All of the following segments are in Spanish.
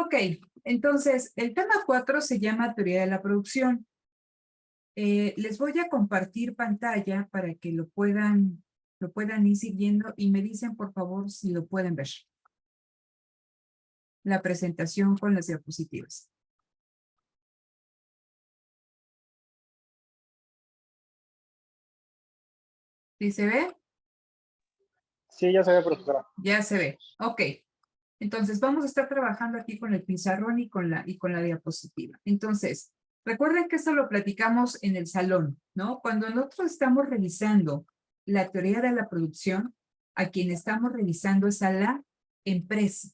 Ok, entonces el tema 4 se llama teoría de la producción. Les voy a compartir pantalla para que lo puedan ir siguiendo y me dicen por favor si lo pueden ver. La presentación con las diapositivas. ¿Sí se ve? Sí, ya se ve, profesora. Ya se ve. Ok. Entonces vamos a estar trabajando aquí con el pizarrón y con la diapositiva. Entonces, recuerden que esto lo platicamos en el salón, ¿no? Cuando nosotros estamos revisando la teoría de la producción, a quien estamos revisando es a la empresa.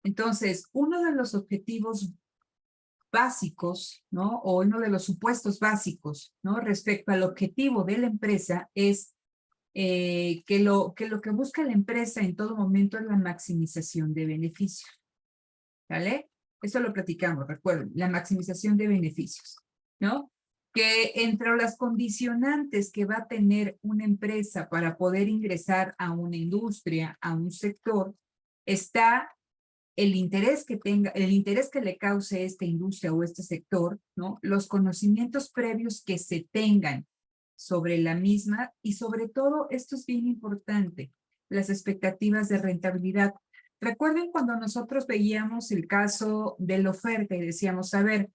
Entonces, uno de los objetivos básicos, ¿no? O uno de los supuestos básicos, ¿no? Respecto al objetivo de la empresa es que lo que busca la empresa en todo momento es la maximización de beneficios. ¿Vale? Eso lo platicamos, recuerden, la maximización de beneficios, ¿no? Que entre las condicionantes que va a tener una empresa para poder ingresar a una industria, a un sector, está el interés que tenga, el interés que le cause esta industria o este sector, ¿no? Los conocimientos previos que se tengan sobre la misma y sobre todo, esto es bien importante, las expectativas de rentabilidad. Recuerden cuando nosotros veíamos el caso de la oferta y decíamos, a ver,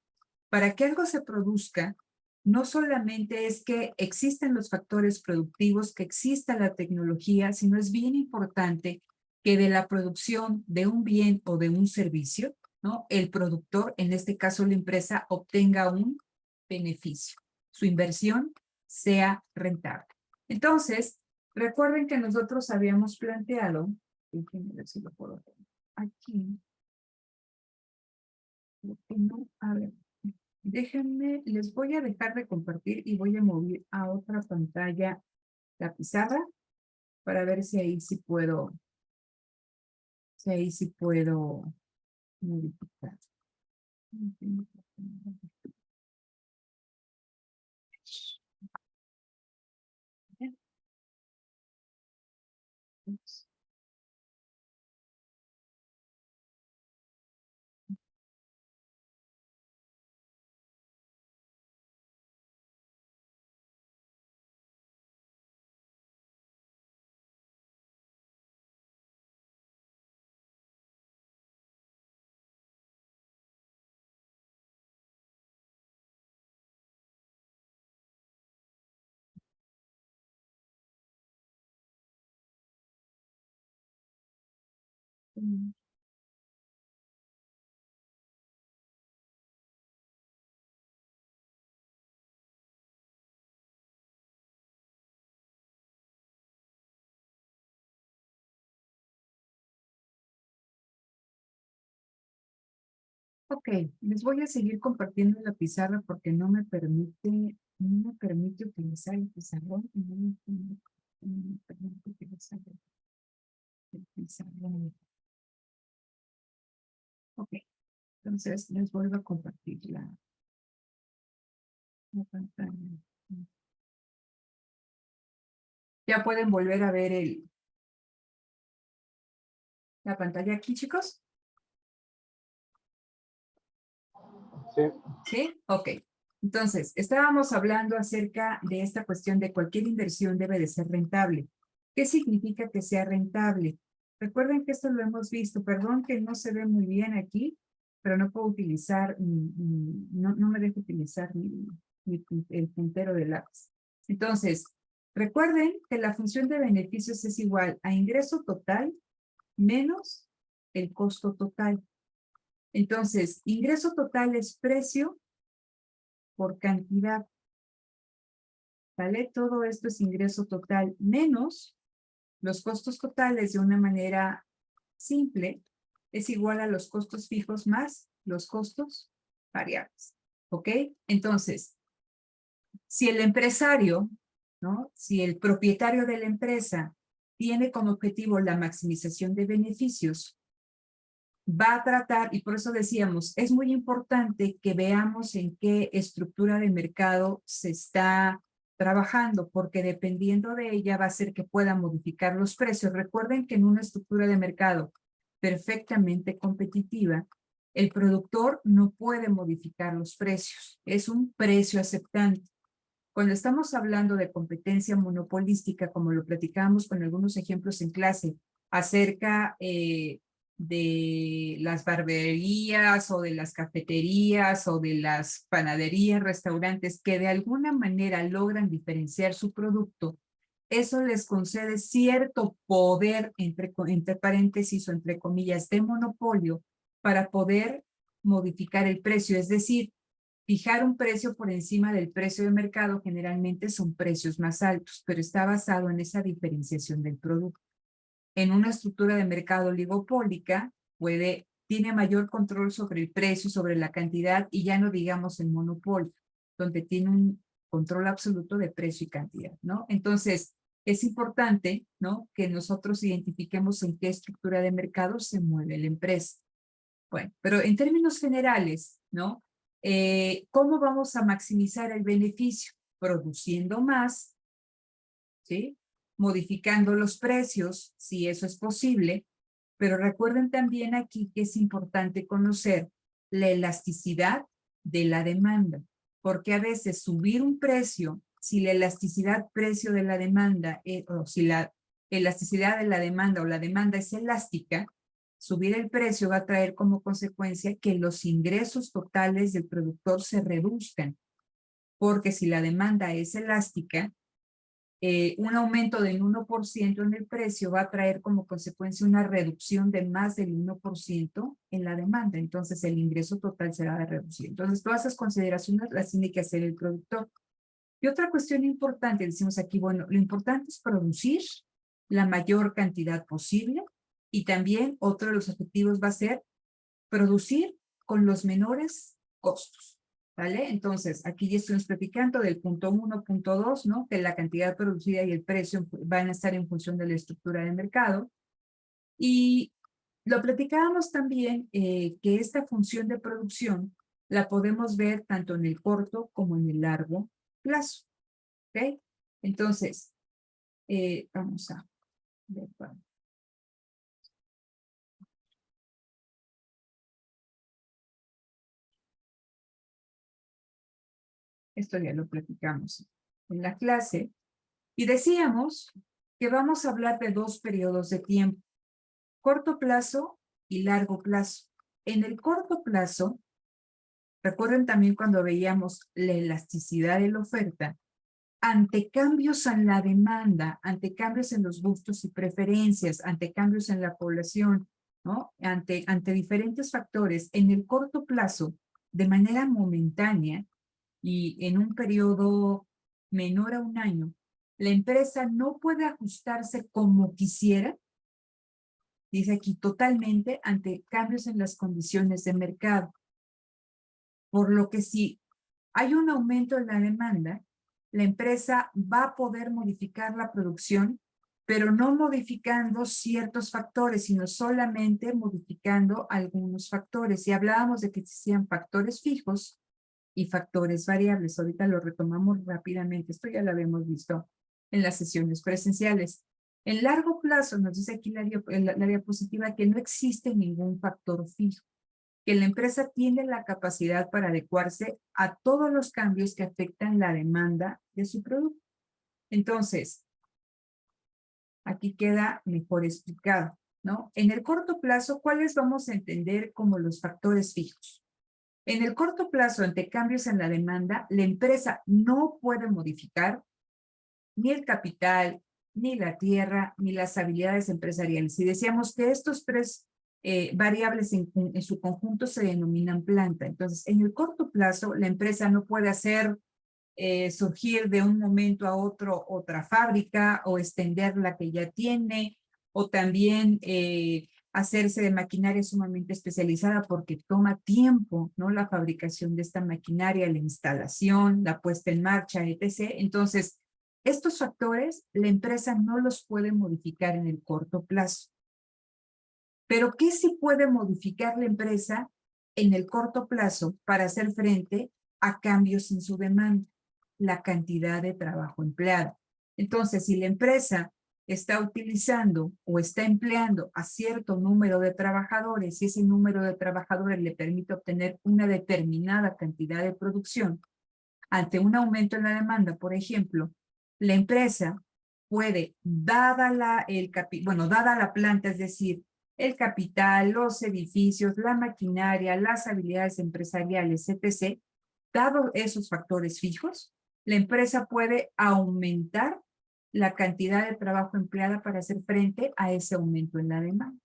para que algo se produzca, no solamente es que existen los factores productivos, que exista la tecnología, sino es bien importante que de la producción de un bien o de un servicio, ¿no? El productor, en este caso la empresa, obtenga un beneficio. Su inversión sea rentable. Entonces, recuerden que nosotros habíamos planteado, déjenme ver si lo puedo hacer aquí. No, a ver, déjenme, les voy a dejar de compartir y voy a mover a otra pantalla la pizarra para ver si ahí sí puedo modificar. Ok, les voy a seguir compartiendo la pizarra porque no me permite utilizar el pizarrón y no me permite utilizar el pizarrón. Ok, entonces les vuelvo a compartir la pantalla. Ya pueden volver a ver la pantalla aquí, chicos. Sí. ¿Sí? Ok. Entonces, estábamos hablando acerca de esta cuestión de cualquier inversión debe de ser rentable. ¿Qué significa que sea rentable? Recuerden que esto lo hemos visto. Perdón que no se ve muy bien aquí, pero no puedo utilizar, no me dejo utilizar el puntero de lápiz. Entonces, recuerden que la función de beneficios es igual a ingreso total menos el costo total. Entonces, ingreso total es precio por cantidad. ¿Vale? Todo esto es ingreso total menos los costos totales de una manera simple es igual a los costos fijos más los costos variables. ¿Ok? Entonces, si el empresario, ¿no? Si el propietario de la empresa tiene como objetivo la maximización de beneficios, va a tratar, y por eso decíamos, es muy importante que veamos en qué estructura de mercado se está trabajando, porque dependiendo de ella va a ser que pueda modificar los precios. Recuerden que en una estructura de mercado perfectamente competitiva, El productor no puede modificar los precios, es un precio aceptante. Cuando estamos hablando de competencia monopolística, como lo platicamos con algunos ejemplos en clase, acerca de las barberías o de las cafeterías o de las panaderías, restaurantes, que de alguna manera logran diferenciar su producto, eso les concede cierto poder, entre paréntesis o entre comillas, de monopolio para poder modificar el precio. Es decir, fijar un precio por encima del precio de mercado generalmente son precios más altos, pero está basado en esa diferenciación del producto. En una estructura de mercado oligopólica tiene mayor control sobre el precio, sobre la cantidad, y ya no digamos en monopolio, donde tiene un control absoluto de precio y cantidad, ¿no? Entonces, es importante, ¿no?, que nosotros identifiquemos en qué estructura de mercado se mueve la empresa. Bueno, pero en términos generales, ¿no? ¿Cómo vamos a maximizar el beneficio? Produciendo más, ¿sí? Modificando los precios, si eso es posible, pero recuerden también aquí que es importante conocer la elasticidad de la demanda, porque a veces subir un precio, si la elasticidad precio de la demanda, o si la elasticidad de la demanda o la demanda es elástica, subir el precio va a traer como consecuencia que los ingresos totales del productor se reduzcan, porque si la demanda es elástica, un aumento del 1% en el precio va a traer como consecuencia una reducción de más del 1% en la demanda. Entonces, el ingreso total será de reducir. Entonces, todas esas consideraciones las tiene que hacer el productor. Y otra cuestión importante, decimos aquí, bueno, lo importante es producir la mayor cantidad posible, y también otro de los objetivos va a ser producir con los menores costos. ¿Vale? Entonces, aquí ya estamos platicando del punto 1, punto 2, ¿no? Que la cantidad producida y el precio van a estar en función de la estructura de mercado. Y lo platicábamos también que esta función de producción la podemos ver tanto en el corto como en el largo plazo. ¿Ok? Entonces, vamos a ver. Esto ya lo platicamos en la clase. Y decíamos que vamos a hablar de dos periodos de tiempo: corto plazo y largo plazo. En el corto plazo, recuerden también cuando veíamos la elasticidad de la oferta, ante cambios en la demanda, ante cambios en los gustos y preferencias, ante cambios en la población, ¿no? Ante diferentes factores, en el corto plazo, de manera momentánea y en un periodo menor a un año, la empresa no puede ajustarse como quisiera, dice aquí, totalmente ante cambios en las condiciones de mercado. Por lo que si hay un aumento en la demanda, la empresa va a poder modificar la producción, pero no modificando ciertos factores, sino solamente modificando algunos factores. Y hablábamos de que existían factores fijos y factores variables. Ahorita lo retomamos rápidamente. Esto ya lo habíamos visto en las sesiones presenciales. En largo plazo, nos dice aquí la diapositiva, que no existe ningún factor fijo, que la empresa tiene la capacidad para adecuarse a todos los cambios que afectan la demanda de su producto. Entonces, aquí queda mejor explicado, ¿no? En el corto plazo, ¿cuáles vamos a entender como los factores fijos? En el corto plazo, ante cambios en la demanda, la empresa no puede modificar ni el capital, ni la tierra, ni las habilidades empresariales. Y decíamos que estos tres variables en su conjunto se denominan planta. Entonces, en el corto plazo, la empresa no puede hacer surgir de un momento a otro otra fábrica, o extender la que ya tiene, o también hacerse de maquinaria sumamente especializada, porque toma tiempo, ¿no? La fabricación de esta maquinaria, la instalación, la puesta en marcha, etc. Entonces, estos factores la empresa no los puede modificar en el corto plazo. Pero ¿qué sí puede modificar la empresa en el corto plazo para hacer frente a cambios en su demanda? La cantidad de trabajo empleado. Entonces, si la empresa está utilizando o está empleando a cierto número de trabajadores y ese número de trabajadores le permite obtener una determinada cantidad de producción, ante un aumento en la demanda, por ejemplo, la empresa puede, dada la planta, es decir, el capital, los edificios, la maquinaria, las habilidades empresariales, etc., dado esos factores fijos, la empresa puede aumentar la cantidad de trabajo empleada para hacer frente a ese aumento en la demanda.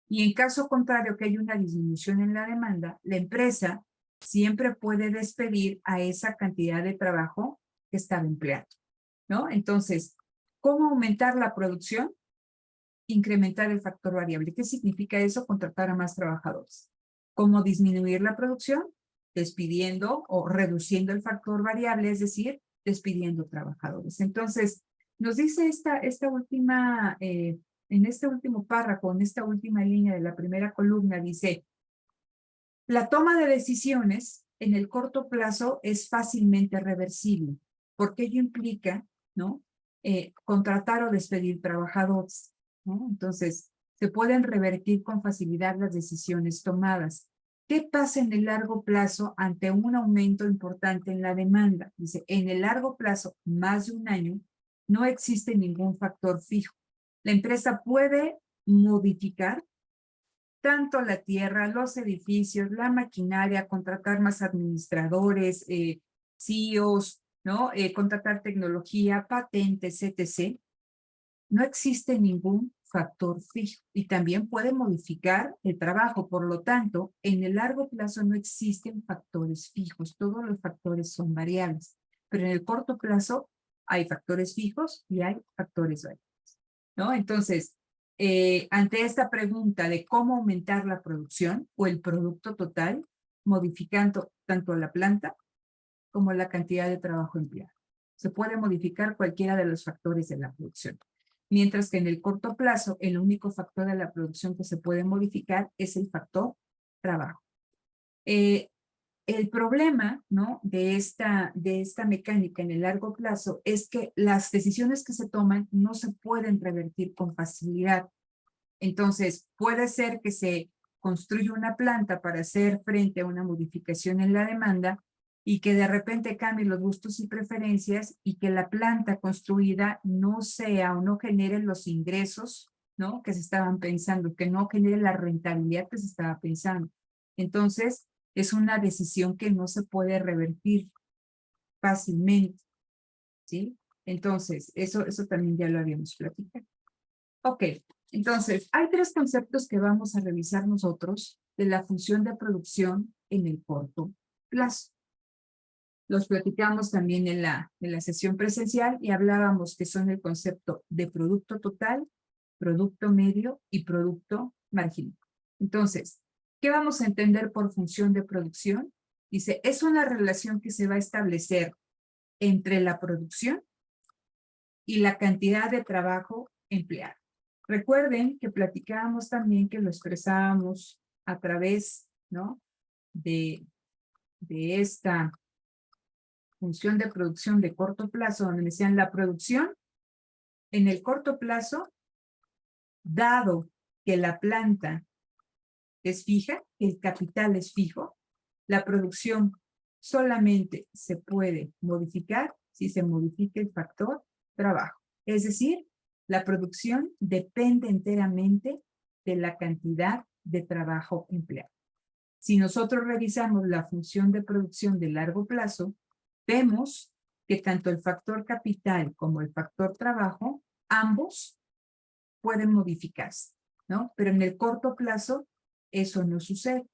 Y en caso contrario, que hay una disminución en la demanda, la empresa siempre puede despedir a esa cantidad de trabajo que estaba empleando, ¿no? Entonces, ¿cómo aumentar la producción? Incrementar el factor variable. ¿Qué significa eso? Contratar a más trabajadores. ¿Cómo disminuir la producción? Despidiendo o reduciendo el factor variable, es decir, despidiendo trabajadores. Entonces, nos dice esta última, en este último párrafo, en esta última línea de la primera columna, dice, la toma de decisiones en el corto plazo es fácilmente reversible, porque ello implica, ¿no? Contratar o despedir trabajadores, ¿no? Entonces, se pueden revertir con facilidad las decisiones tomadas. ¿Qué pasa en el largo plazo ante un aumento importante en la demanda? Dice, en el largo plazo, más de un año, no existe ningún factor fijo. La empresa puede modificar tanto la tierra, los edificios, la maquinaria, contratar más administradores, CEOs, ¿no? Contratar tecnología, patentes, etc. No existe ningún factor fijo y también puede modificar el trabajo. Por lo tanto, en el largo plazo no existen factores fijos. Todos los factores son variables. Pero en el corto plazo hay factores fijos y hay factores variables, ¿no? Entonces, ante esta pregunta de cómo aumentar la producción o el producto total, modificando tanto la planta como la cantidad de trabajo empleado. Se puede modificar cualquiera de los factores de la producción. Mientras que en el corto plazo, el único factor de la producción que se puede modificar es el factor trabajo. El problema, ¿no? de esta mecánica en el largo plazo es que las decisiones que se toman no se pueden revertir con facilidad. Entonces, puede ser que se construya una planta para hacer frente a una modificación en la demanda y que de repente cambien los gustos y preferencias y que la planta construida no sea o no genere los ingresos, ¿no? que se estaban pensando, que no genere la rentabilidad que se estaba pensando. Entonces, es una decisión que no se puede revertir fácilmente, ¿sí? Entonces, eso también ya lo habíamos platicado. Ok, entonces, hay tres conceptos que vamos a revisar nosotros de la función de producción en el corto plazo. Los platicamos también en la sesión presencial y hablábamos que son el concepto de producto total, producto medio y producto marginal. Entonces, ¿qué vamos a entender por función de producción? Dice, es una relación que se va a establecer entre la producción y la cantidad de trabajo empleado. Recuerden que platicábamos también que lo expresábamos a través, ¿no? de esta función de producción de corto plazo, donde decían la producción en el corto plazo, dado que la planta es fija, el capital es fijo, la producción solamente se puede modificar si se modifica el factor trabajo. Es decir, la producción depende enteramente de la cantidad de trabajo empleado. Si nosotros revisamos la función de producción de largo plazo, vemos que tanto el factor capital como el factor trabajo, ambos pueden modificarse, ¿no? Pero en el corto plazo, eso no sucede.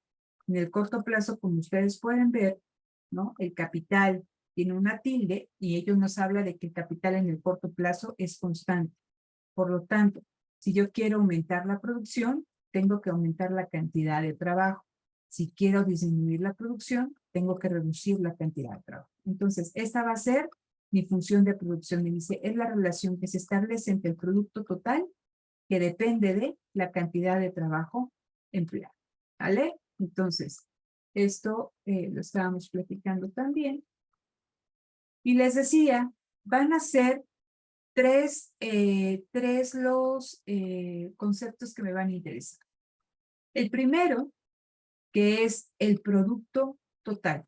En el corto plazo, como ustedes pueden ver, ¿no? El capital tiene una tilde y ello nos habla de que el capital en el corto plazo es constante. Por lo tanto, si yo quiero aumentar la producción, tengo que aumentar la cantidad de trabajo. Si quiero disminuir la producción, tengo que reducir la cantidad de trabajo. Entonces, esta va a ser mi función de producción. Me dice, es la relación que se establece entre el producto total, que depende de la cantidad de trabajo empleado. ¿Vale? Entonces, esto lo estábamos platicando también. Y les decía, van a ser tres los conceptos que me van a interesar. El primero, que es el producto total.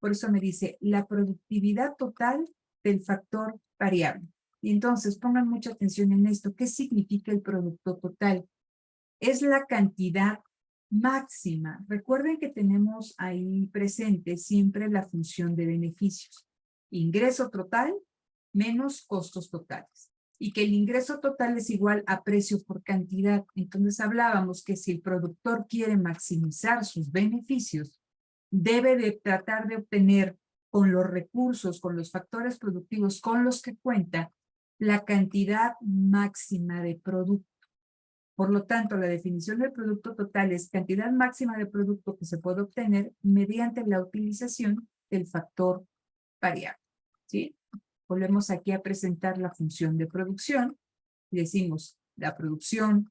Por eso me dice la productividad total del factor variable. Y entonces pongan mucha atención en esto. ¿Qué significa el producto total? Es la cantidad máxima. Recuerden que tenemos ahí presente siempre la función de beneficios. Ingreso total menos costos totales. Y que el ingreso total es igual a precio por cantidad. Entonces hablábamos que si el productor quiere maximizar sus beneficios, debe de tratar de obtener con los recursos, con los factores productivos con los que cuenta, la cantidad máxima de producto. Por lo tanto, la definición del producto total es cantidad máxima de producto que se puede obtener mediante la utilización del factor variable. ¿Sí? Volvemos aquí a presentar la función de producción y decimos la producción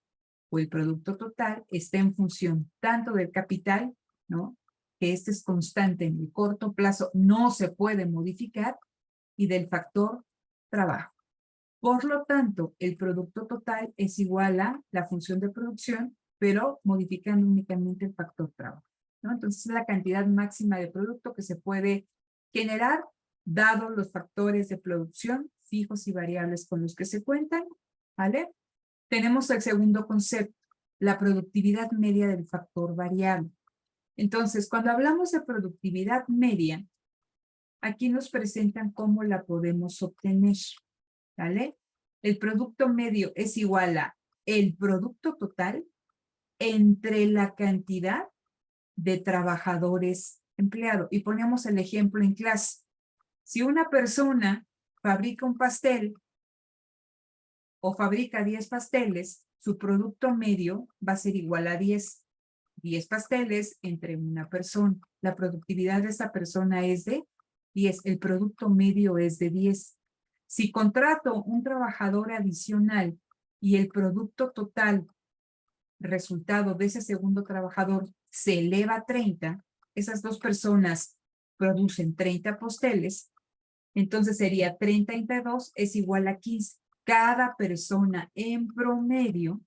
o el producto total está en función tanto del capital, ¿no? Que este es constante en el corto plazo, no se puede modificar, y del factor trabajo. Por lo tanto, el producto total es igual a la función de producción, pero modificando únicamente el factor trabajo, ¿no? Entonces, es la cantidad máxima de producto que se puede generar, dado los factores de producción fijos y variables con los que se cuentan, ¿vale? Tenemos el segundo concepto, la productividad media del factor variable. Entonces, cuando hablamos de productividad media, aquí nos presentan cómo la podemos obtener, ¿vale? El producto medio es igual a el producto total entre la cantidad de trabajadores empleados. Y ponemos el ejemplo en clase. Si una persona fabrica un pastel o fabrica 10 pasteles, su producto medio va a ser igual a 10. 10 pasteles entre una persona. La productividad de esa persona es de 10. El producto medio es de 10. Si contrato un trabajador adicional y el producto total resultado de ese segundo trabajador se eleva a 30, esas dos personas producen 30 pasteles, entonces sería 32 es igual a 15. Cada persona en promedio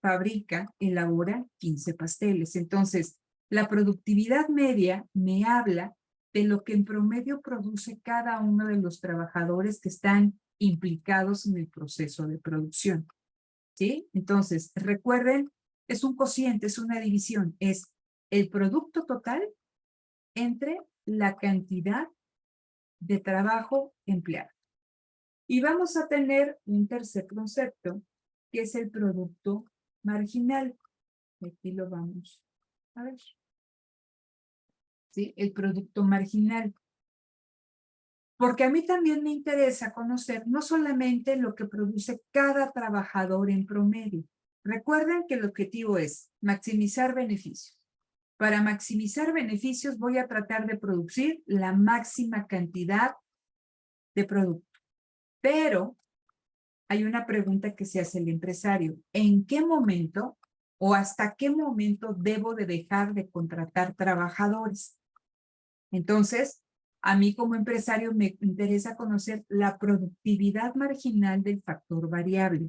fabrica, elabora 15 pasteles. Entonces, la productividad media me habla de lo que en promedio produce cada uno de los trabajadores que están implicados en el proceso de producción. ¿Sí? Entonces, recuerden, es un cociente, es una división, es el producto total entre la cantidad de trabajo empleado. Y vamos a tener un tercer concepto, que es el producto marginal. Aquí lo vamos a ver. ¿Sí? El producto marginal. Porque a mí también me interesa conocer no solamente lo que produce cada trabajador en promedio. Recuerden que el objetivo es maximizar beneficios. Para maximizar beneficios voy a tratar de producir la máxima cantidad de producto. Pero hay una pregunta que se hace el empresario. ¿En qué momento o hasta qué momento debo de dejar de contratar trabajadores? Entonces, a mí como empresario me interesa conocer la productividad marginal del factor variable.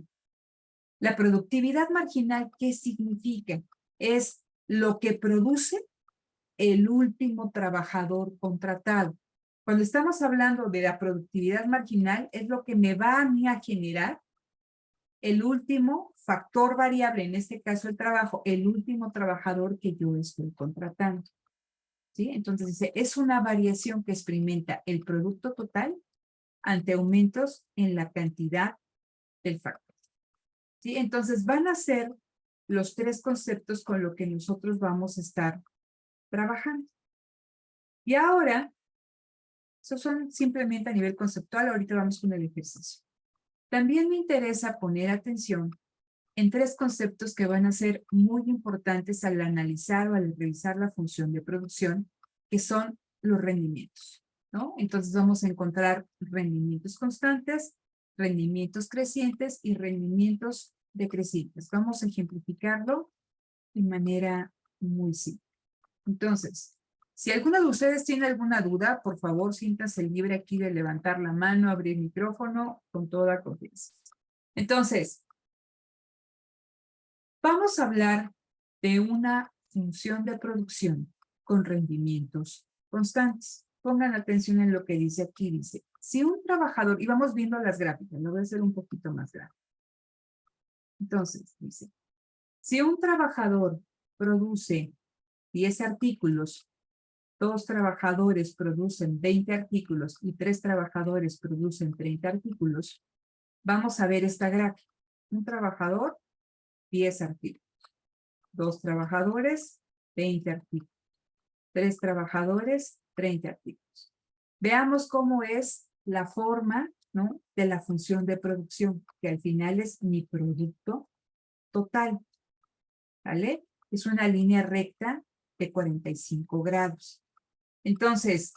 La productividad marginal, ¿qué significa? Es lo que produce el último trabajador contratado. Cuando estamos hablando de la productividad marginal, es lo que me va a mí a generar el último factor variable, en este caso el trabajo, el último trabajador que yo estoy contratando. ¿Sí? Entonces dice, es una variación que experimenta el producto total ante aumentos en la cantidad del factor. ¿Sí? Entonces van a ser los tres conceptos con los que nosotros vamos a estar trabajando. Y ahora, esos son simplemente a nivel conceptual, ahorita vamos con el ejercicio. También me interesa poner atención en tres conceptos que van a ser muy importantes al analizar o al revisar la función de producción, que son los rendimientos, ¿no? Entonces vamos a encontrar rendimientos constantes, rendimientos crecientes y rendimientos decrecientes. Vamos a ejemplificarlo de manera muy simple. Entonces, Si alguno de ustedes tiene alguna duda, por favor, siéntanse libre aquí de levantar la mano, abrir el micrófono con toda confianza. Entonces, vamos a hablar de una función de producción con rendimientos constantes. Pongan atención en lo que dice aquí. Dice, si un trabajador, y vamos viendo las gráficas, lo voy a hacer un poquito más grande. Entonces, dice, si un trabajador produce 10 artículos, 2 trabajadores producen 20 artículos y 3 trabajadores producen 30 artículos, vamos a ver esta gráfica. Un trabajador, 10 artículos. 2 trabajadores, 20 artículos. 3 trabajadores, 30 artículos. Veamos cómo es la forma, ¿no?, de la función de producción, que al final es mi producto total. ¿Vale? Es una línea recta de 45 grados. Entonces,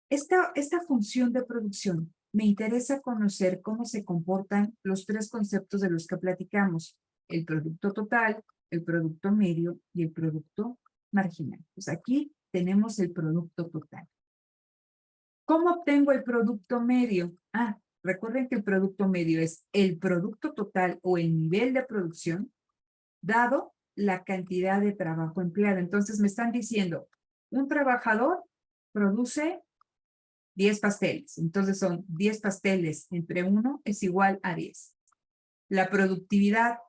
esta función de producción me interesa conocer cómo se comportan los 3 conceptos de los que platicamos: el producto total, el producto medio y el producto marginal. Pues aquí tenemos el producto total. ¿Cómo obtengo el producto medio? Recuerden que el producto medio es el producto total o el nivel de producción dado la cantidad de trabajo empleado. Entonces me están diciendo, un trabajador produce 10 pasteles. Entonces son 10 pasteles entre 1 es igual a 10. La productividad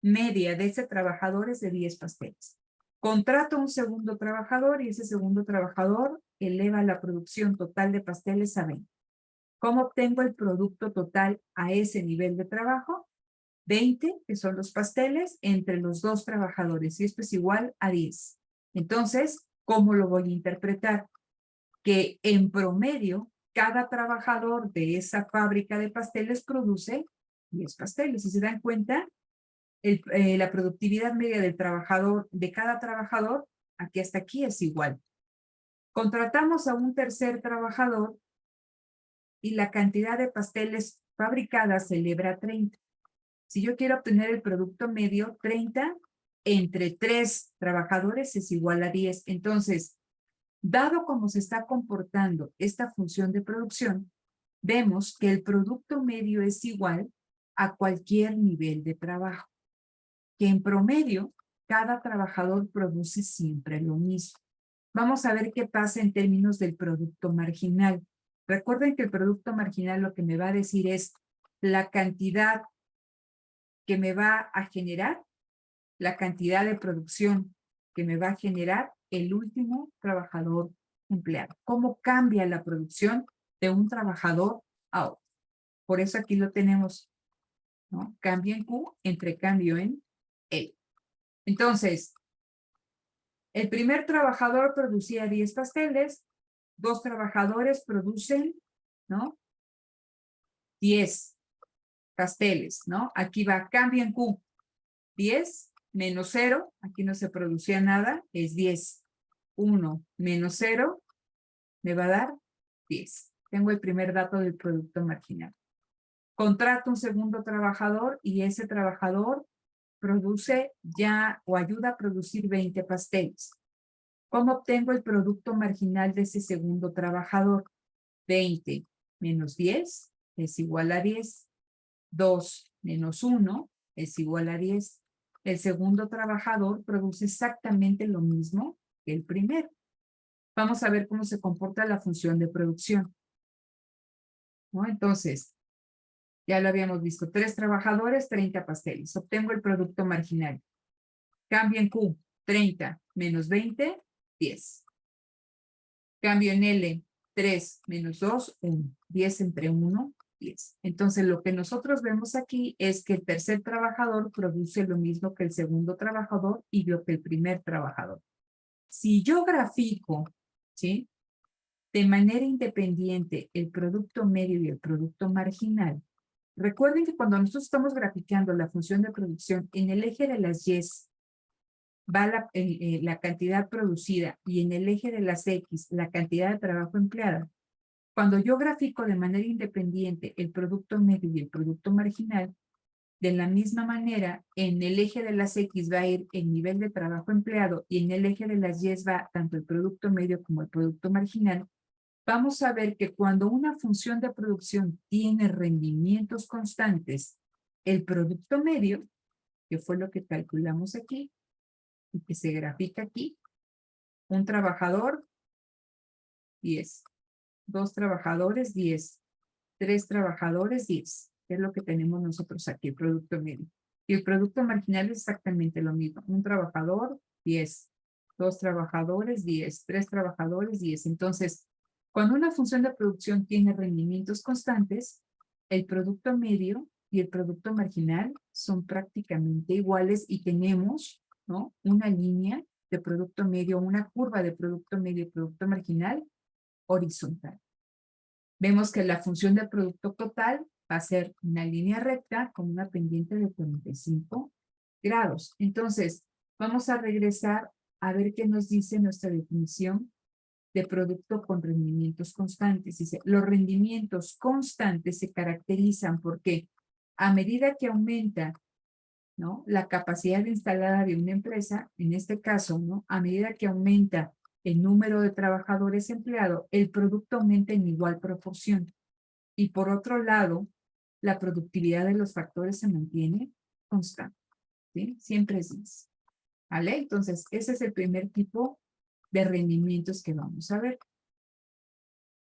media de ese trabajador es de 10 pasteles. Contrato un segundo trabajador y ese segundo trabajador eleva la producción total de pasteles a 20. ¿Cómo obtengo el producto total a ese nivel de trabajo? 20, que son los pasteles, entre los 2 trabajadores, y esto es igual a 10. Entonces, ¿cómo lo voy a interpretar? Que en promedio, cada trabajador de esa fábrica de pasteles produce 10 pasteles. Si se dan cuenta, la productividad media del trabajador, de cada trabajador, aquí hasta aquí es igual. Contratamos a un tercer trabajador y la cantidad de pasteles fabricadas se eleva a 30. Si yo quiero obtener el producto medio, 30 entre 3 trabajadores es igual a 10. Entonces, dado cómo se está comportando esta función de producción, vemos que el producto medio es igual a cualquier nivel de trabajo, que en promedio cada trabajador produce siempre lo mismo. Vamos a ver qué pasa en términos del producto marginal. Recuerden que el producto marginal lo que me va a decir es la cantidad que me va a generar, la cantidad de producción que me va a generar el último trabajador empleado. ¿Cómo cambia la producción de un trabajador a otro? Por eso aquí lo tenemos, ¿no? Cambio en Q entre cambio en L. Entonces, el primer trabajador producía 10 pasteles, 2 trabajadores producen, ¿no?, 10 pasteles, ¿no? Aquí va cambio en Q. 10 menos 0, aquí no se producía nada, es 10. 1 menos 0 me va a dar 10. Tengo el primer dato del producto marginal. Contrato un segundo trabajador y ese trabajador produce ya o ayuda a producir 20 pasteles. ¿Cómo obtengo el producto marginal de ese segundo trabajador? 20 menos 10 es igual a 10. 2 menos 1 es igual a 10. El segundo trabajador produce exactamente lo mismo que el primero. Vamos a ver cómo se comporta la función de producción, ¿no? Entonces, ya lo habíamos visto. 3 trabajadores, 30 pasteles. Obtengo el producto marginal. Cambio en Q. 30 menos 20, 10. Cambio en L. 3 menos 2, 1. 10 entre 1, 10. Entonces, lo que nosotros vemos aquí es que el tercer trabajador produce lo mismo que el segundo trabajador y lo que el primer trabajador. Si yo grafico, ¿sí?, de manera independiente el producto medio y el producto marginal, recuerden que cuando nosotros estamos graficando la función de producción, en el eje de las Y va la cantidad producida y en el eje de las X la cantidad de trabajo empleada. Cuando yo grafico de manera independiente el producto medio y el producto marginal, De la misma manera, en el eje de las X va a ir el nivel de trabajo empleado y en el eje de las Y va tanto el producto medio como el producto marginal. Vamos a ver que cuando una función de producción tiene rendimientos constantes, el producto medio, que fue lo que calculamos aquí y que se grafica aquí, un trabajador, 10. 2 trabajadores, 10. 3 trabajadores, 10. Es lo que tenemos nosotros aquí, el producto medio. Y el producto marginal es exactamente lo mismo. Un trabajador, 10. 2 trabajadores, 10. 3 trabajadores, 10. Entonces, cuando una función de producción tiene rendimientos constantes, el producto medio y el producto marginal son prácticamente iguales y tenemos, ¿no?, una línea de producto medio, una curva de producto medio y producto marginal horizontal. Vemos que la función del producto total va a ser una línea recta con una pendiente de 45 grados. Entonces, vamos a regresar a ver qué nos dice nuestra definición de producto con rendimientos constantes. Dice, los rendimientos constantes se caracterizan porque a medida que aumenta, ¿no?, la capacidad instalada de una empresa, en este caso, ¿no?, a medida que aumenta el número de trabajadores empleados, el producto aumenta en igual proporción. Y por otro lado, la productividad de los factores se mantiene constante, ¿sí? Siempre es 10. ¿Vale? Entonces, ese es el primer tipo de rendimientos que vamos a ver.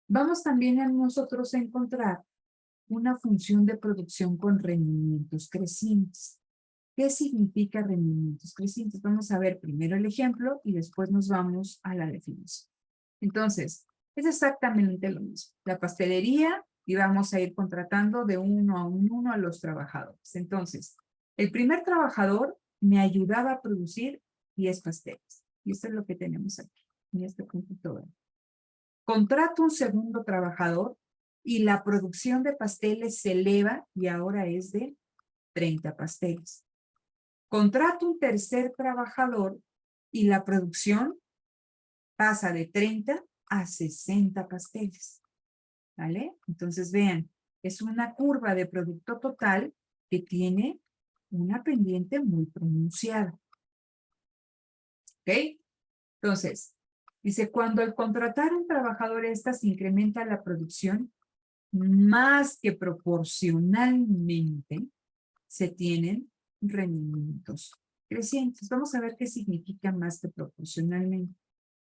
Vamos también a nosotros a encontrar una función de producción con rendimientos crecientes. ¿Qué significa rendimientos crecientes? Vamos a ver primero el ejemplo y después nos vamos a la definición. Entonces, es exactamente lo mismo. La pastelería, y vamos a ir contratando de uno a los trabajadores. Entonces, el primer trabajador me ayudaba a producir 10 pasteles. Y esto es lo que tenemos aquí, en este puntito. Contrato un segundo trabajador y la producción de pasteles se eleva y ahora es de 30 pasteles. Contrato un tercer trabajador y la producción pasa de 30 a 60 pasteles. ¿Vale? Entonces vean, es una curva de producto total que tiene una pendiente muy pronunciada. ¿Ok? Entonces, dice, cuando al contratar un trabajador esta se incrementa la producción, más que proporcionalmente se tienen rendimientos crecientes. Vamos a ver qué significa más que proporcionalmente.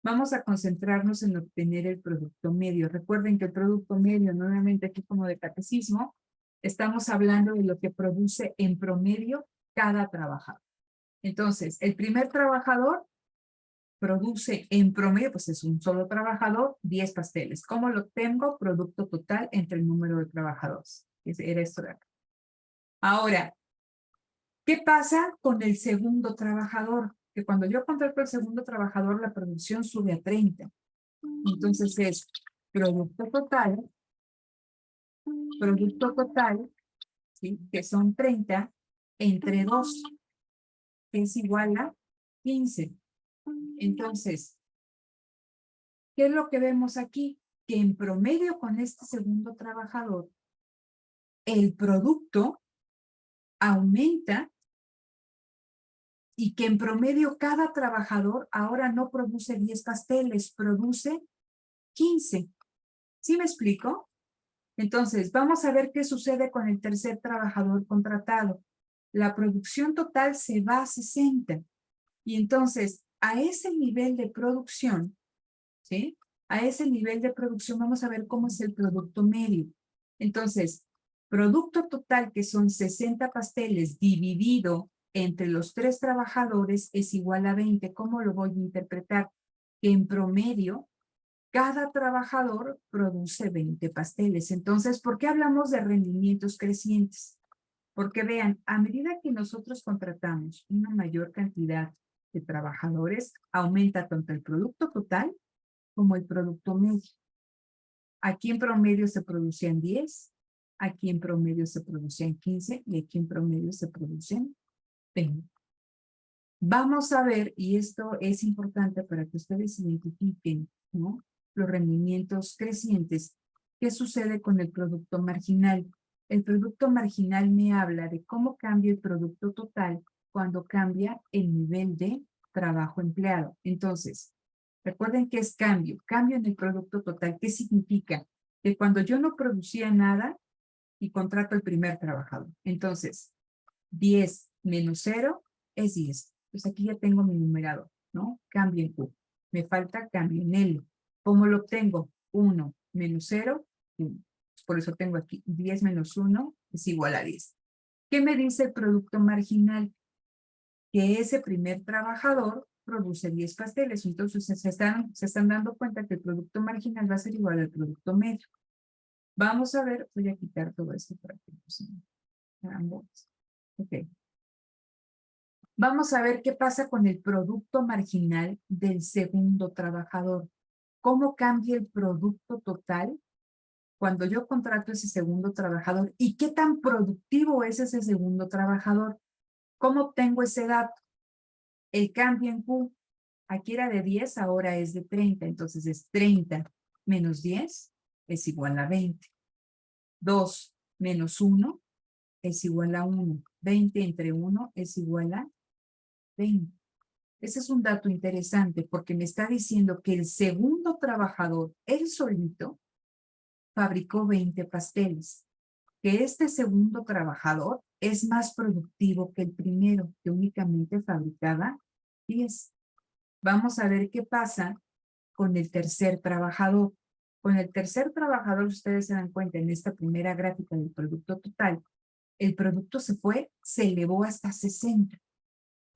Vamos a concentrarnos en obtener el producto medio. Recuerden que el producto medio, nuevamente aquí como de catecismo, estamos hablando de lo que produce en promedio cada trabajador. Entonces, el primer trabajador produce en promedio, pues es un solo trabajador, 10 pasteles. ¿Cómo lo obtengo? Producto total entre el número de trabajadores. Era esto de acá. Ahora, ¿qué pasa con el segundo trabajador? Que cuando yo contrato al segundo trabajador, la producción sube a 30. Entonces es producto total, ¿sí?, que son 30, entre 2, que es igual a 15. Entonces, ¿qué es lo que vemos aquí? Que en promedio con este segundo trabajador, el producto aumenta y que en promedio cada trabajador ahora no produce 10 pasteles, produce 15. ¿Sí me explico? Entonces, vamos a ver qué sucede con el tercer trabajador contratado. La producción total se va a 60. Y entonces, a ese nivel de producción, ¿sí?, a ese nivel de producción vamos a ver cómo es el producto medio. Entonces, producto total, que son 60 pasteles, dividido entre los 3 trabajadores, es igual a 20. ¿Cómo lo voy a interpretar? Que en promedio, cada trabajador produce 20 pasteles. Entonces, ¿por qué hablamos de rendimientos crecientes? Porque vean, a medida que nosotros contratamos una mayor cantidad de trabajadores, aumenta tanto el producto total como el producto medio. Aquí en promedio se producían 10, aquí en promedio se producían 15 y aquí en promedio se producen 20. Vamos a ver, y esto es importante para que ustedes identifiquen, ¿no?, los rendimientos crecientes. ¿Qué sucede con el producto marginal? El producto marginal me habla de cómo cambia el producto total cuando cambia el nivel de trabajo empleado. Entonces, recuerden que es cambio en el producto total. ¿Qué significa? Que cuando yo no producía nada y contrato el primer trabajador. Entonces, 10 menos 0 es 10. Pues aquí ya tengo mi numerador, ¿no? Cambio en Q. Me falta cambio en L. ¿Cómo lo obtengo? 1 menos 0, 1. Por eso tengo aquí 10 menos 1 es igual a 10. ¿Qué me dice el producto marginal? Que ese primer trabajador produce 10 pasteles. Entonces se están dando cuenta que el producto marginal va a ser igual al producto medio. Vamos a ver, voy a quitar todo esto para que no se me hagan bolas. Ok. Vamos a ver qué pasa con el producto marginal del segundo trabajador. ¿Cómo cambia el producto total cuando yo contrato ese segundo trabajador? ¿Y qué tan productivo es ese segundo trabajador? ¿Cómo obtengo ese dato? El cambio en Q, aquí era de 10, ahora es de 30. Entonces es 30 menos 10 es igual a 20. 2 menos 1 es igual a 1. 20 entre 1 es igual a 20. Ese es un dato interesante porque me está diciendo que el segundo trabajador, él solito, fabricó 20 pasteles. Que este segundo trabajador es más productivo que el primero, que únicamente fabricaba 10. Vamos a ver qué pasa con el tercer trabajador. Con el tercer trabajador, ustedes se dan cuenta en esta primera gráfica del producto total, el producto se elevó hasta 60.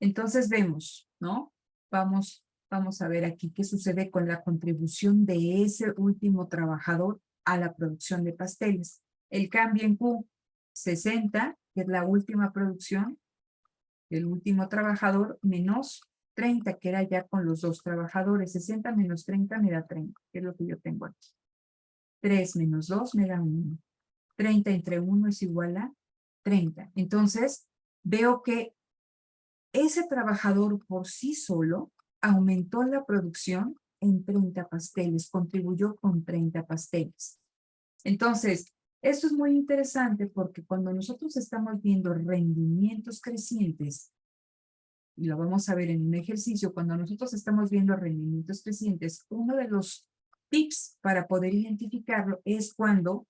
Entonces vemos, ¿no? Vamos a ver aquí qué sucede con la contribución de ese último trabajador a la producción de pasteles. El cambio en Q, 60, que es la última producción, el último trabajador, menos 30, que era ya con los dos trabajadores. 60 menos 30 me da 30, que es lo que yo tengo aquí. 3 menos 2 me da 1. 30 entre 1 es igual a 30. Entonces, veo que ese trabajador por sí solo aumentó la producción en 30 pasteles, contribuyó con 30 pasteles. Entonces, esto es muy interesante porque cuando nosotros estamos viendo rendimientos crecientes, y lo vamos a ver en un ejercicio, cuando nosotros estamos viendo rendimientos crecientes, uno de los tips para poder identificarlo es cuando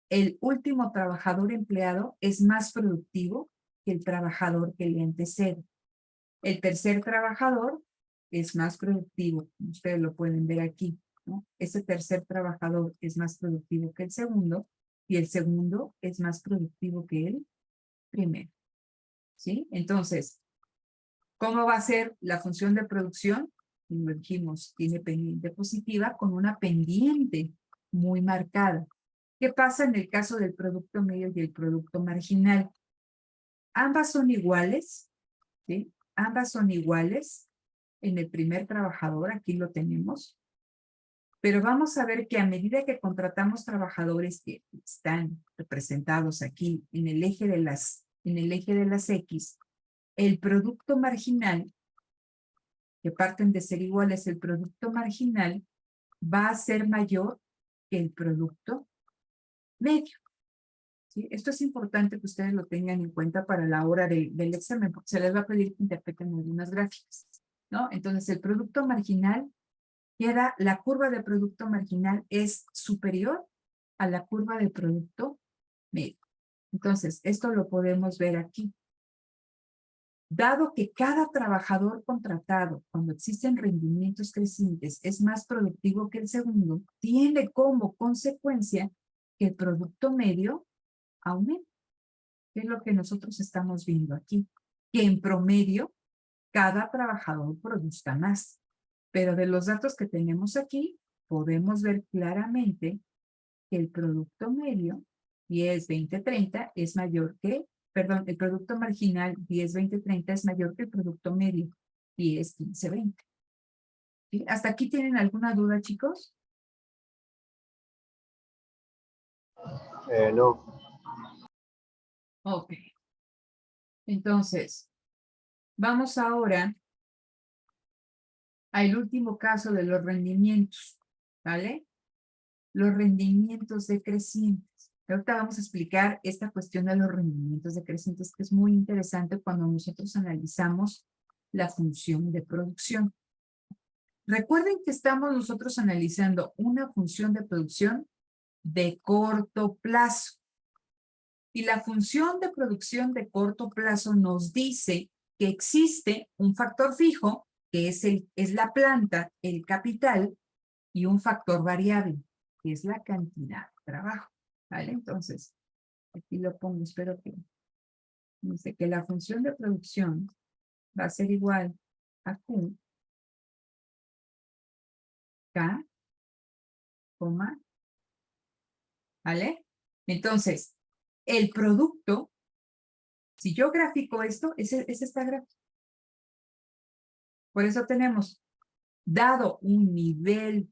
el último trabajador empleado es más productivo que el trabajador que le antecede. El tercer trabajador es más productivo, ustedes lo pueden ver aquí, ¿no? Ese tercer trabajador es más productivo que el segundo y el segundo es más productivo que el primero, ¿sí? Entonces, ¿cómo va a ser la función de producción? Como dijimos, tiene pendiente positiva con una pendiente muy marcada. ¿Qué pasa en el caso del producto medio y el producto marginal? Ambas son iguales, ¿sí? Ambas son iguales en el primer trabajador, aquí lo tenemos, pero vamos a ver que a medida que contratamos trabajadores que están representados aquí en el eje de las X, el producto marginal, que parten de ser iguales, el producto marginal va a ser mayor que el producto medio. ¿Sí? Esto es importante que ustedes lo tengan en cuenta para la hora del examen, porque se les va a pedir que interpreten algunas gráficas, ¿no? Entonces, el producto marginal la curva de producto marginal es superior a la curva de producto medio. Entonces, esto lo podemos ver aquí. Dado que cada trabajador contratado, cuando existen rendimientos crecientes, es más productivo que el segundo, tiene como consecuencia que el producto medio aumente. ¿Qué es lo que nosotros estamos viendo aquí? Que en promedio, cada trabajador produzca más. Pero de los datos que tenemos aquí, podemos ver claramente que el producto medio, 10, 20, 30, es mayor que, perdón, el producto marginal 10, 20, 30 es mayor que el producto medio 10, 15, 20. ¿Sí? ¿Hasta aquí tienen alguna duda, chicos? No. Ok. Entonces, vamos ahora al último caso de los rendimientos, ¿vale? Los rendimientos decrecientes. Ahorita vamos a explicar esta cuestión de los rendimientos decrecientes, que es muy interesante cuando nosotros analizamos la función de producción. Recuerden que estamos nosotros analizando una función de producción de corto plazo. Y la función de producción de corto plazo nos dice que existe un factor fijo, que es la planta, el capital, y un factor variable, que es la cantidad de trabajo. ¿Vale? Entonces, aquí lo pongo, espero que dice que la función de producción va a ser igual a Q, K, coma, ¿vale? Entonces, el producto, si yo grafico esto, es esta gráfica. Por eso tenemos, dado un nivel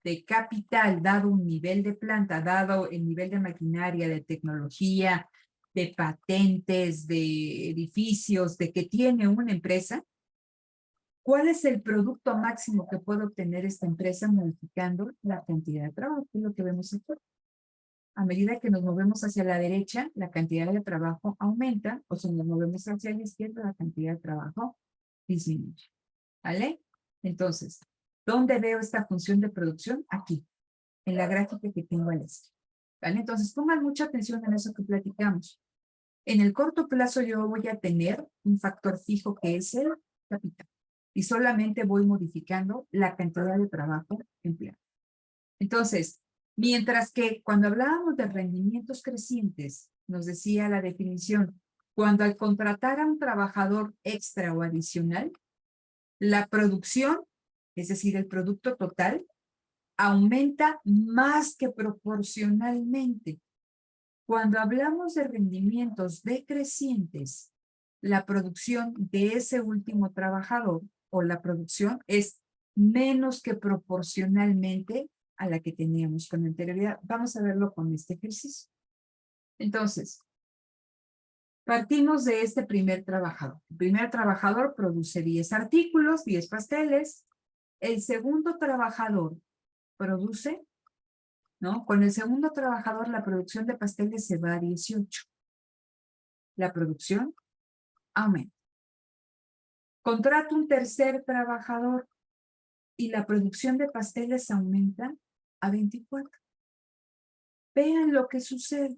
de capital, dado un nivel de planta, dado el nivel de maquinaria, de tecnología, de patentes, de edificios, de que tiene una empresa, ¿cuál es el producto máximo que puede obtener esta empresa modificando la cantidad de trabajo? Que es lo que vemos aquí. A medida que nos movemos hacia la derecha, la cantidad de trabajo aumenta, o si nos movemos hacia la izquierda, la cantidad de trabajo disminuye. ¿Vale? Entonces, ¿dónde veo esta función de producción? Aquí, en la gráfica que tengo al este. ¿Vale? Entonces, pongan mucha atención en eso que platicamos. En el corto plazo yo voy a tener un factor fijo que es el capital. Y solamente voy modificando la cantidad de trabajo empleado. Entonces, mientras que cuando hablábamos de rendimientos crecientes, nos decía la definición, cuando al contratar a un trabajador extra o adicional, la producción, es decir, el producto total, aumenta más que proporcionalmente. Cuando hablamos de rendimientos decrecientes, la producción de ese último trabajador o la producción es menos que proporcionalmente a la que teníamos con anterioridad. Vamos a verlo con este ejercicio. Entonces, partimos de este primer trabajador. El primer trabajador produce 10 artículos, 10 pasteles. El segundo trabajador produce, ¿no? Con el segundo trabajador la producción de pasteles se va a 18. La producción aumenta. Contrato un tercer trabajador y la producción de pasteles aumenta a 24. Vean lo que sucede.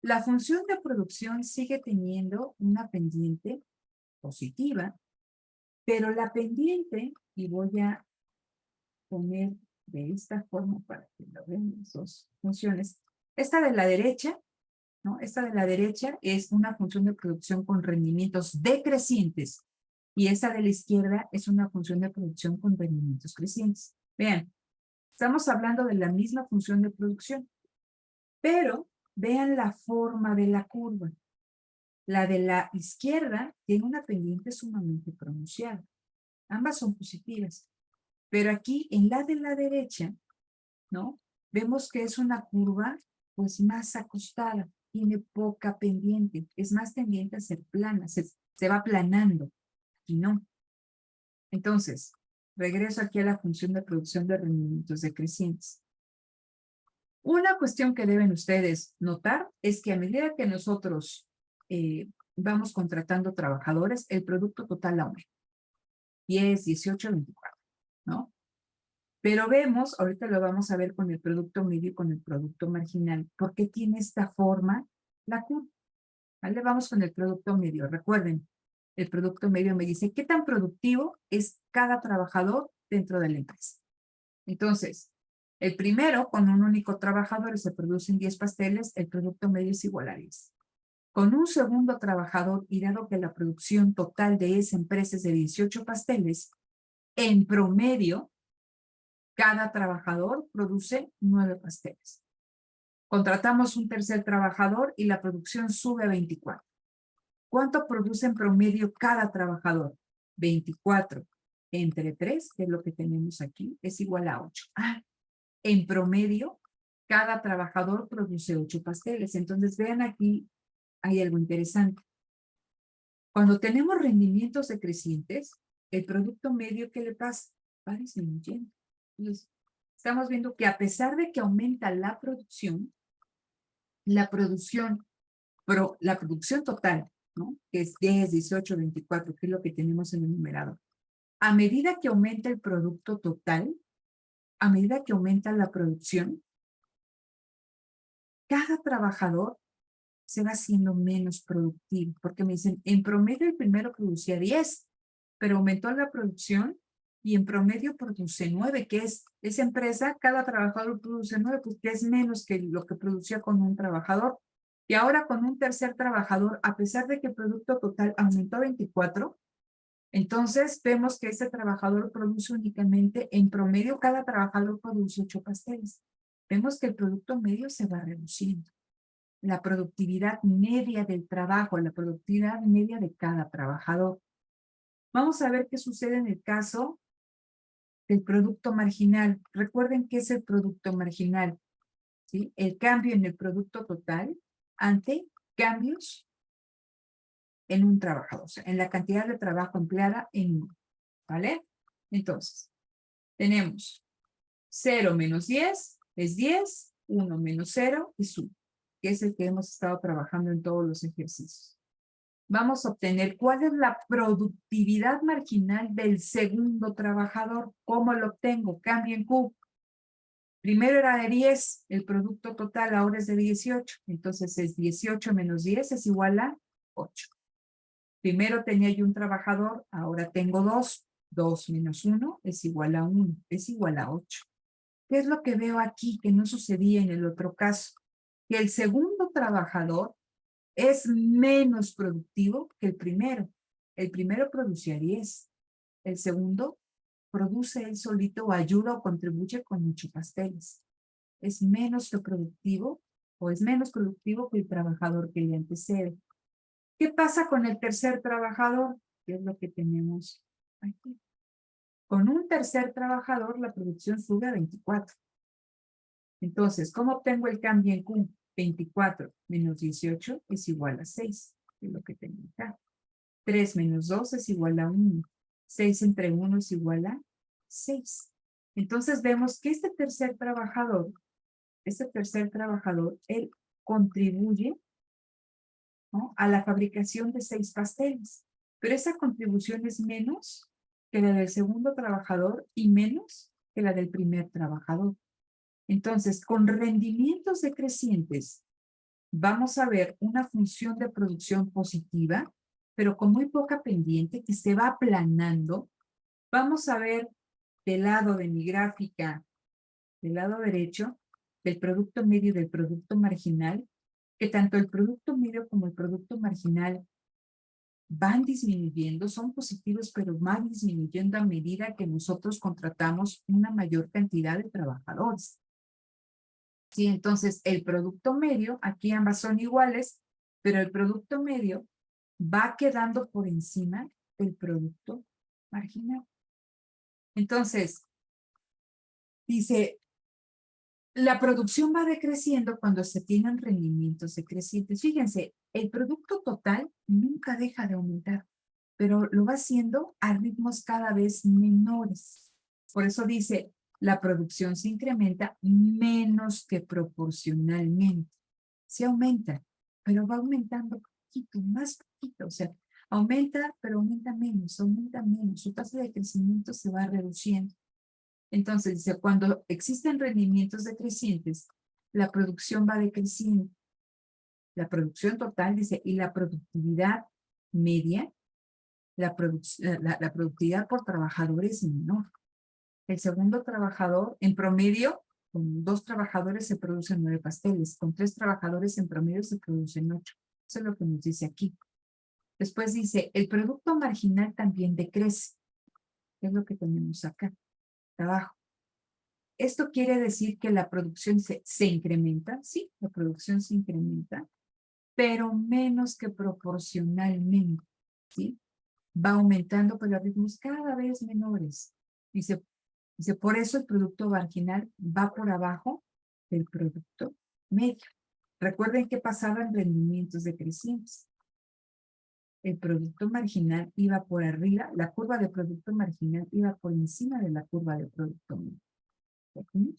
La función de producción sigue teniendo una pendiente positiva, pero la pendiente, y voy a poner de esta forma para que lo vean las dos funciones, esta de la derecha, ¿no? Esta de la derecha es una función de producción con rendimientos decrecientes y esta de la izquierda es una función de producción con rendimientos crecientes. Vean, estamos hablando de la misma función de producción, pero vean la forma de la curva. La de la izquierda tiene una pendiente sumamente pronunciada. Ambas son positivas. Pero aquí, en la de la derecha, ¿no? Vemos que es una curva, pues, más acostada. Tiene poca pendiente. Es más tendiente a ser plana. Se va aplanando. Aquí no. Entonces, regreso aquí a la función de producción de rendimientos decrecientes. Una cuestión que deben ustedes notar es que a medida que nosotros vamos contratando trabajadores, el producto total aumenta. 10, 18, 24, ¿no? Pero vemos, ahorita lo vamos a ver con el producto medio y con el producto marginal, ¿por qué tiene esta forma la curva? ¿Vale? Vamos con el producto medio. Recuerden, el producto medio me dice qué tan productivo es cada trabajador dentro de la empresa. Entonces, el primero, con un único trabajador se producen 10 pasteles, el producto medio es igual a 10. Con un segundo trabajador, y dado que la producción total de esa empresa es de 18 pasteles, en promedio, cada trabajador produce 9 pasteles. Contratamos un tercer trabajador y la producción sube a 24. ¿Cuánto produce en promedio cada trabajador? 24 entre 3, que es lo que tenemos aquí, es igual a 8. En promedio, cada trabajador produce 8 pasteles. Entonces, vean aquí, hay algo interesante. Cuando tenemos rendimientos decrecientes, el producto medio, ¿qué le pasa? Va disminuyendo. Entonces, estamos viendo que a pesar de que aumenta la producción, la producción total, ¿no? Que es 10, 18, 24, que es lo que tenemos en el numerador. A medida que aumenta el producto total, a medida que aumenta la producción, cada trabajador se va haciendo menos productivo, porque me dicen, en promedio el primero producía 10, pero aumentó la producción y en promedio produce 9, que es esa empresa, cada trabajador produce 9, pues que es menos que lo que producía con un trabajador. Y ahora con un tercer trabajador, a pesar de que el producto total aumentó a 24, entonces vemos que ese trabajador produce únicamente, en promedio, cada trabajador produce 8 pasteles. Vemos que el producto medio se va reduciendo. La productividad media del trabajo, la productividad media de cada trabajador. Vamos a ver qué sucede en el caso del producto marginal. Recuerden qué es el producto marginal, ¿sí? El cambio en el producto total ante cambios en un trabajador, o sea, en la cantidad de trabajo empleada en uno, ¿vale? Entonces, tenemos 0 menos 10 es 10, 1 menos 0 es 1, que es el que hemos estado trabajando en todos los ejercicios. Vamos a obtener cuál es la productividad marginal del segundo trabajador. ¿Cómo lo obtengo? Cambio en Q. Primero era de 10, el producto total ahora es de 18. Entonces es 18 menos 10 es igual a 8. Primero tenía yo un trabajador, ahora tengo 2. 2 menos 1 es igual a 1, es igual a 8. ¿Qué es lo que veo aquí que no sucedía en el otro caso? Que el segundo trabajador es menos productivo que el primero. El primero producía 10. El segundo produce él solito o ayuda o contribuye con 8 pasteles. Es menos que productivo o es menos productivo que el trabajador que le antecede. ¿Qué pasa con el tercer trabajador? ¿Qué es lo que tenemos aquí? Con un tercer trabajador la producción sube a 24. Entonces, ¿cómo obtengo el cambio en Q? 24 menos 18 es igual a 6, que es lo que tengo acá. 3 menos 2 es igual a 1. 6 entre 1 es igual a 6. Entonces vemos que este tercer trabajador, él contribuye, ¿no?, a la fabricación de 6 pasteles. Pero esa contribución es menos que la del segundo trabajador y menos que la del primer trabajador. Entonces, con rendimientos decrecientes, vamos a ver una función de producción positiva, pero con muy poca pendiente que se va aplanando. Vamos a ver del lado de mi gráfica, del lado derecho, del producto medio y del producto marginal, que tanto el producto medio como el producto marginal van disminuyendo, son positivos, pero van disminuyendo a medida que nosotros contratamos una mayor cantidad de trabajadores. Sí, entonces el producto medio, aquí ambas son iguales, pero el producto medio va quedando por encima del producto marginal. Entonces, dice, la producción va decreciendo cuando se tienen rendimientos decrecientes. Fíjense, el producto total nunca deja de aumentar, pero lo va haciendo a ritmos cada vez menores. Por eso dice, la producción se incrementa menos que proporcionalmente. Sí aumenta, pero va aumentando poquito, más poquito. O sea, aumenta, pero aumenta menos, aumenta menos. Su tasa de crecimiento se va reduciendo. Entonces, dice, cuando existen rendimientos decrecientes, la producción va decreciendo. La producción total, dice, y la productividad media, la productividad por trabajador es menor. El segundo trabajador, en promedio, con 2 trabajadores se producen 9 pasteles, con 3 trabajadores en promedio se producen 8. Eso es lo que nos dice aquí. Después dice, el producto marginal también decrece. Es lo que tenemos acá, abajo. Esto quiere decir que la producción se incrementa, sí, la producción se incrementa, pero menos que proporcionalmente, ¿sí? Va aumentando, pero a ritmos cada vez menores. Dice, por eso el producto marginal va por abajo del producto medio. Recuerden que pasaban rendimientos decrecientes. El producto marginal iba por arriba, la curva de producto marginal iba por encima de la curva de producto medio. Aquí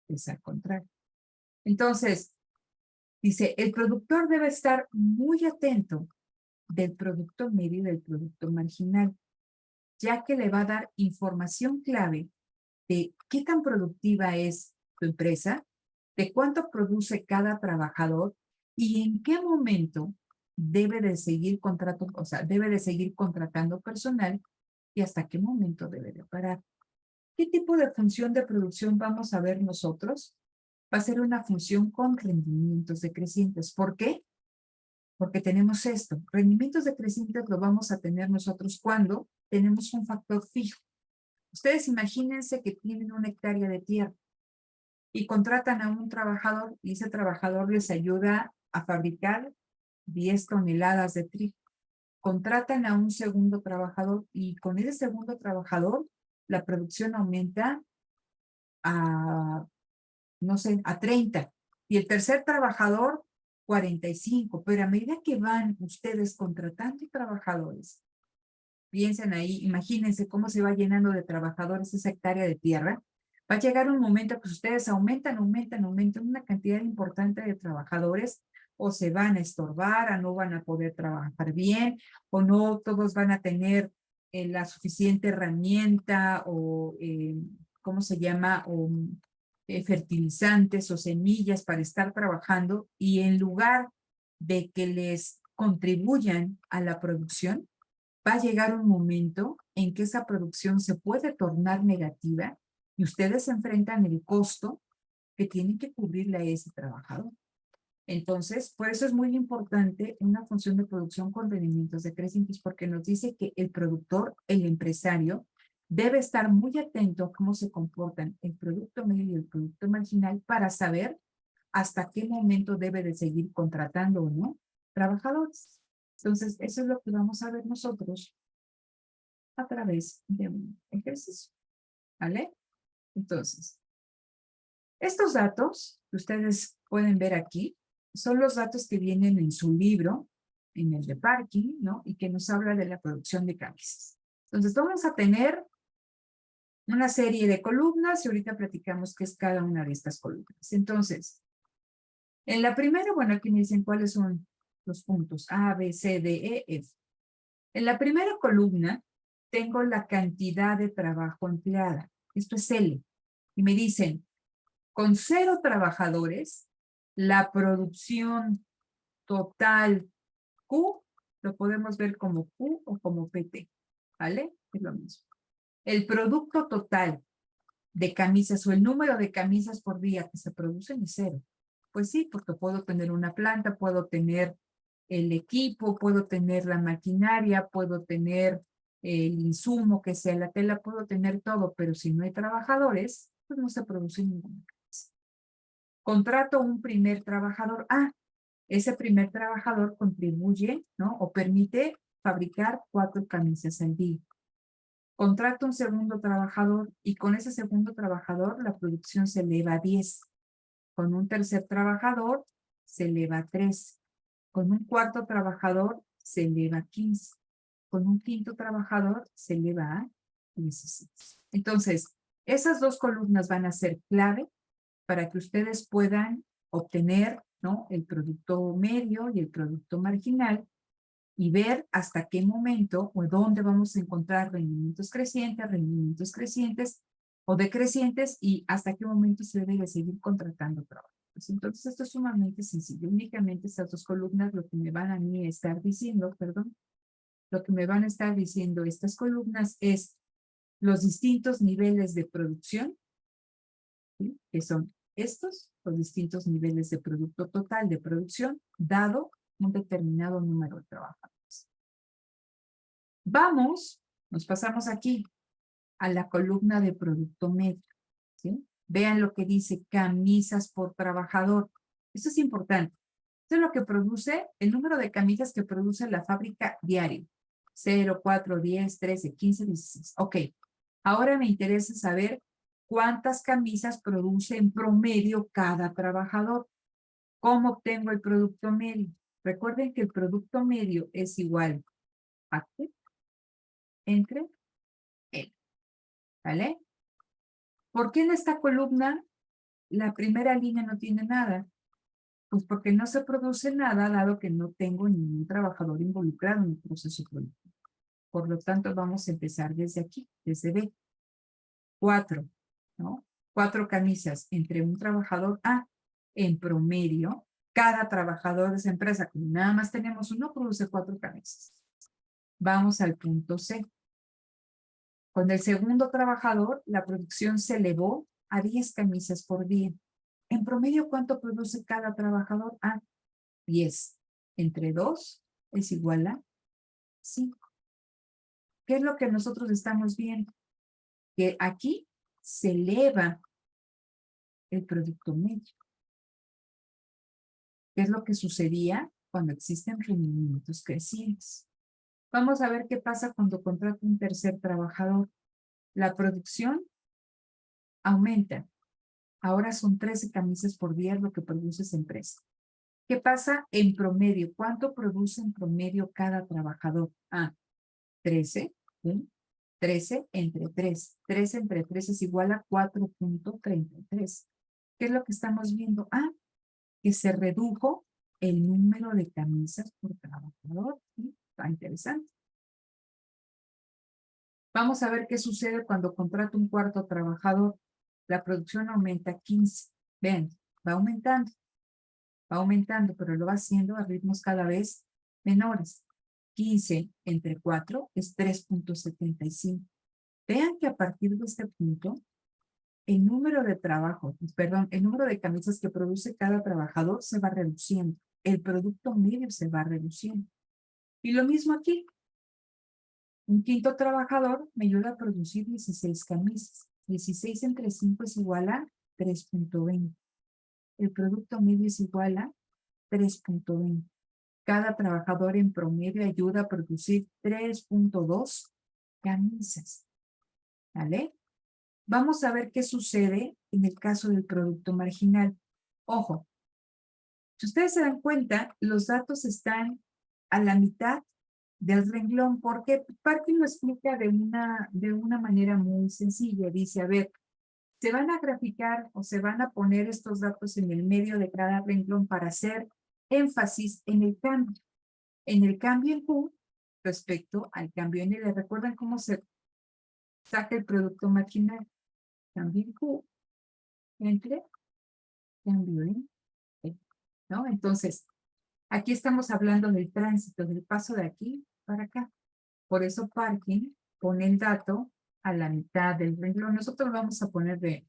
es al contrario. Entonces, Dice, el productor debe estar muy atento del producto medio y del producto marginal, ya que le va a dar información clave de qué tan productiva es tu empresa, de cuánto produce cada trabajador y en qué momento debe de seguir debe de seguir contratando personal y hasta qué momento debe de parar. ¿Qué tipo de función de producción vamos a ver nosotros? Va a ser una función con rendimientos decrecientes. ¿Por qué? Porque tenemos esto. Rendimientos decrecientes lo vamos a tener nosotros cuando tenemos un factor fijo. Ustedes imagínense que tienen una hectárea de tierra y contratan a un trabajador y ese trabajador les ayuda a fabricar 10 toneladas de trigo. Contratan a un segundo trabajador y con ese segundo trabajador la producción aumenta a, no sé, a 30. Y el tercer trabajador, 45. Pero a medida que van ustedes contratando trabajadores, piensen ahí, imagínense cómo se va llenando de trabajadores esa hectárea de tierra. Va a llegar un momento que ustedes aumentan una cantidad importante de trabajadores o se van a estorbar, o no van a poder trabajar bien, o no todos van a tener la suficiente herramienta o, ¿cómo se llama? O fertilizantes o semillas para estar trabajando y en lugar de que les contribuyan a la producción, va a llegar un momento en que esa producción se puede tornar negativa y ustedes enfrentan el costo que tienen que cubrirle a ese trabajador. Entonces, por eso es muy importante una función de producción con rendimientos decrecientes, porque nos dice que el productor, el empresario, debe estar muy atento a cómo se comportan el producto medio y el producto marginal para saber hasta qué momento debe de seguir contratando o no trabajadores. Entonces, eso es lo que vamos a ver nosotros a través de un ejercicio, ¿vale? Entonces, estos datos que ustedes pueden ver aquí son los datos que vienen en su libro, en el de Parking, ¿no? Y que nos habla de la producción de camisas. Entonces, vamos a tener una serie de columnas y ahorita platicamos qué es cada una de estas columnas. Entonces, en la primera, bueno, aquí me dicen cuáles son los puntos A, B, C, D, E, F. En la primera columna tengo la cantidad de trabajo empleada. Esto es L. Y me dicen, con 0 trabajadores, la producción total Q lo podemos ver como Q o como PT. ¿Vale? Es lo mismo. El producto total de camisas o el número de camisas por día que se producen es 0. Pues sí, porque puedo tener una planta, puedo tener el equipo, puedo tener la maquinaria, puedo tener el insumo que sea la tela, puedo tener todo, pero si no hay trabajadores, pues no se produce ninguna camisa. Contrato un primer trabajador. Ese primer trabajador contribuye, ¿no? O permite fabricar 4 camisas al día. Contrato un segundo trabajador y con ese segundo trabajador la producción se eleva a 10. Con un tercer trabajador se eleva a 3. Con un cuarto trabajador se eleva a 15. Con un quinto trabajador se eleva a 16. Entonces, esas 2 columnas van a ser clave para que ustedes puedan obtener, ¿no? El producto medio y el producto marginal y ver hasta qué momento o dónde vamos a encontrar rendimientos crecientes o decrecientes y hasta qué momento se debe de seguir contratando trabajo. Entonces, esto es sumamente sencillo. Únicamente estas 2 columnas lo que me van a mí estar diciendo, lo que me van a estar diciendo estas columnas es los distintos niveles de producción, ¿sí? Que son estos, los distintos niveles de producto total de producción, dado un determinado número de trabajadores. Nos pasamos aquí a la columna de producto medio, ¿sí? Vean lo que dice camisas por trabajador. Esto es importante. Esto es lo que produce, el número de camisas que produce la fábrica diario. 0, 4, 10, 13, 15, 16. Ok. Ahora me interesa saber cuántas camisas produce en promedio cada trabajador. ¿Cómo obtengo el producto medio? Recuerden que el producto medio es igual a Q entre L. ¿Vale? ¿Por qué en esta columna la primera línea no tiene nada? Pues porque no se produce nada, dado que no tengo ningún trabajador involucrado en el proceso productivo. Por lo tanto, vamos a empezar desde aquí, desde B. 4, ¿no? 4 camisas entre un trabajador A. En promedio, cada trabajador de esa empresa, como nada más tenemos uno, produce 4 camisas. Vamos al punto C. Con el segundo trabajador, la producción se elevó a 10 camisas por día. En promedio, ¿cuánto produce cada trabajador? A, 10. Entre 2 es igual a 5. ¿Qué es lo que nosotros estamos viendo? Que aquí se eleva el producto medio. ¿Qué es lo que sucedía cuando existen rendimientos crecientes? Vamos a ver qué pasa cuando contrato un tercer trabajador. La producción aumenta. Ahora son 13 camisas por día lo que produce esa empresa. ¿Qué pasa en promedio? ¿Cuánto produce en promedio cada trabajador? Ah, 13. ¿Sí? 13 entre 3. 13 entre 3 es igual a 4.33. ¿Qué es lo que estamos viendo? Ah, que se redujo el número de camisas por trabajador. ¿Sí? Está interesante. Vamos a ver qué sucede cuando contrato un cuarto trabajador. La producción aumenta 15. Vean, va aumentando, pero lo va haciendo a ritmos cada vez menores. 15 entre 4 es 3.75. Vean que a partir de este punto, el número de el número de camisas que produce cada trabajador se va reduciendo. El producto medio se va reduciendo. Y lo mismo aquí. Un quinto trabajador me ayuda a producir 16 camisas. 16 entre 5 es igual a 3.20. El producto medio es igual a 3.20. Cada trabajador en promedio ayuda a producir 3.2 camisas. ¿Vale? Vamos a ver qué sucede en el caso del producto marginal. Ojo, si ustedes se dan cuenta, los datos están a la mitad del renglón, porque Parkin lo explica de una manera muy sencilla. Dice, a ver, se van a graficar o se van a poner estos datos en el medio de cada renglón para hacer énfasis en el cambio. En el cambio en Q respecto al cambio en L. ¿Recuerdan cómo se saca el producto marginal? Cambio en Q entre cambio en L, ¿no? Entonces, aquí estamos hablando del tránsito, del paso de aquí para acá. Por eso Parkin pone el dato a la mitad del renglón. Nosotros vamos a poner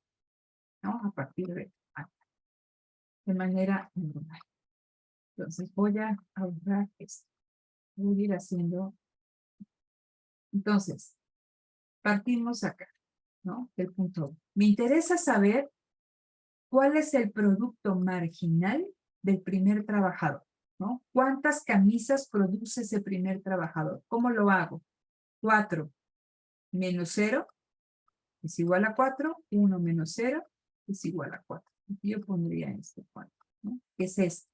¿no? A partir de acá, de manera normal. Entonces voy a ahorrar esto. Voy a ir haciendo. Entonces, partimos acá, ¿no? El punto 1. Me interesa saber cuál es el producto marginal del primer trabajador, ¿no? ¿Cuántas camisas produce ese primer trabajador? ¿Cómo lo hago? 4 menos 0 es igual a 4. 1 menos 0 es igual a 4. Yo pondría este 4, ¿no? ¿Qué es esto?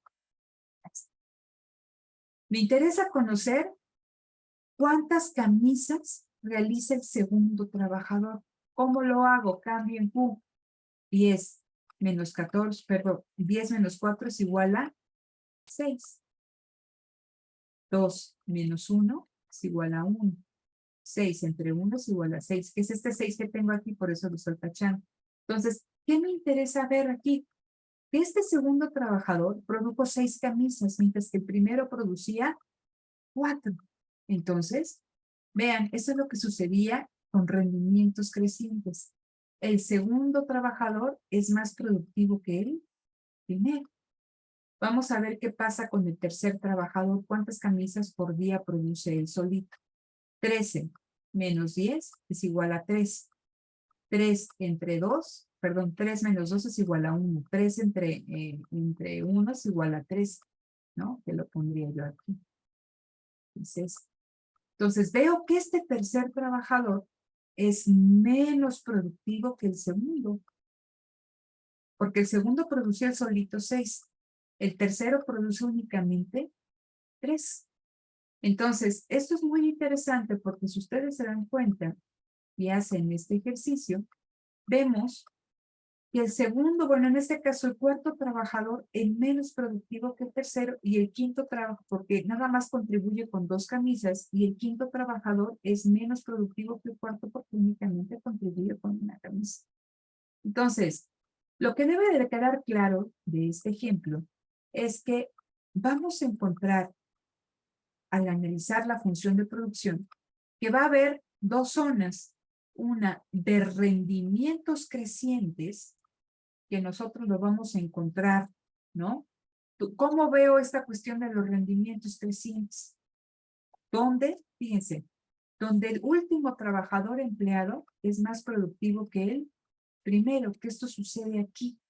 Me interesa conocer cuántas camisas realiza el segundo trabajador. ¿Cómo lo hago? Cambio en Q. 10 menos 14, perdón, 10 menos 4 es igual a 6. 2 menos 1 es igual a 1. 6 entre 1 es igual a 6. ¿Qué es este 6 que tengo aquí? Por eso lo estoy tachando. Entonces, ¿qué me interesa ver aquí? Que este segundo trabajador produjo 6 camisas, mientras que el primero producía 4. Entonces, vean, eso es lo que sucedía con rendimientos crecientes. El segundo trabajador es más productivo que el primero. Vamos a ver qué pasa con el tercer trabajador. ¿Cuántas camisas por día produce él solito? 13 menos 10 es igual a 3. 3 entre 2, perdón, 3 menos 2 es igual a 1. 3 entre 1 es igual a 3, ¿no? Que lo pondría yo aquí. Entonces veo que este tercer trabajador es menos productivo que el segundo. Porque el segundo producía solito 6. El tercero produce únicamente 3. Entonces, esto es muy interesante porque si ustedes se dan cuenta y hacen este ejercicio, vemos Y el segundo, bueno, en este caso, el cuarto trabajador es menos productivo que el tercero y el quinto trabajo, porque nada más contribuye con 2 camisas y el quinto trabajador es menos productivo que el cuarto porque únicamente contribuye con 1 camisa. Entonces, lo que debe de quedar claro de este ejemplo es que vamos a encontrar, al analizar la función de producción, que va a haber 2 zonas, una de rendimientos crecientes, que nosotros lo vamos a encontrar, ¿no? ¿Cómo veo esta cuestión de los rendimientos crecientes? ¿Dónde? Fíjense, donde el último trabajador empleado es más productivo que el primero, que esto sucede aquí.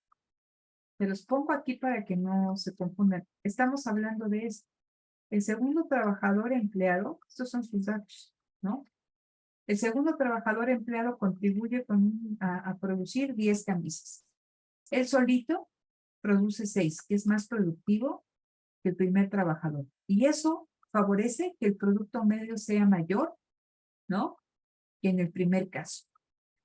Se los pongo aquí para que no se confundan. Estamos hablando de esto. El segundo trabajador empleado, estos son sus datos, ¿no? El segundo trabajador empleado contribuye a producir 10 camisas. Él solito produce 6, que es más productivo que el primer trabajador. Y eso favorece que el producto medio sea mayor, ¿no? Que en el primer caso.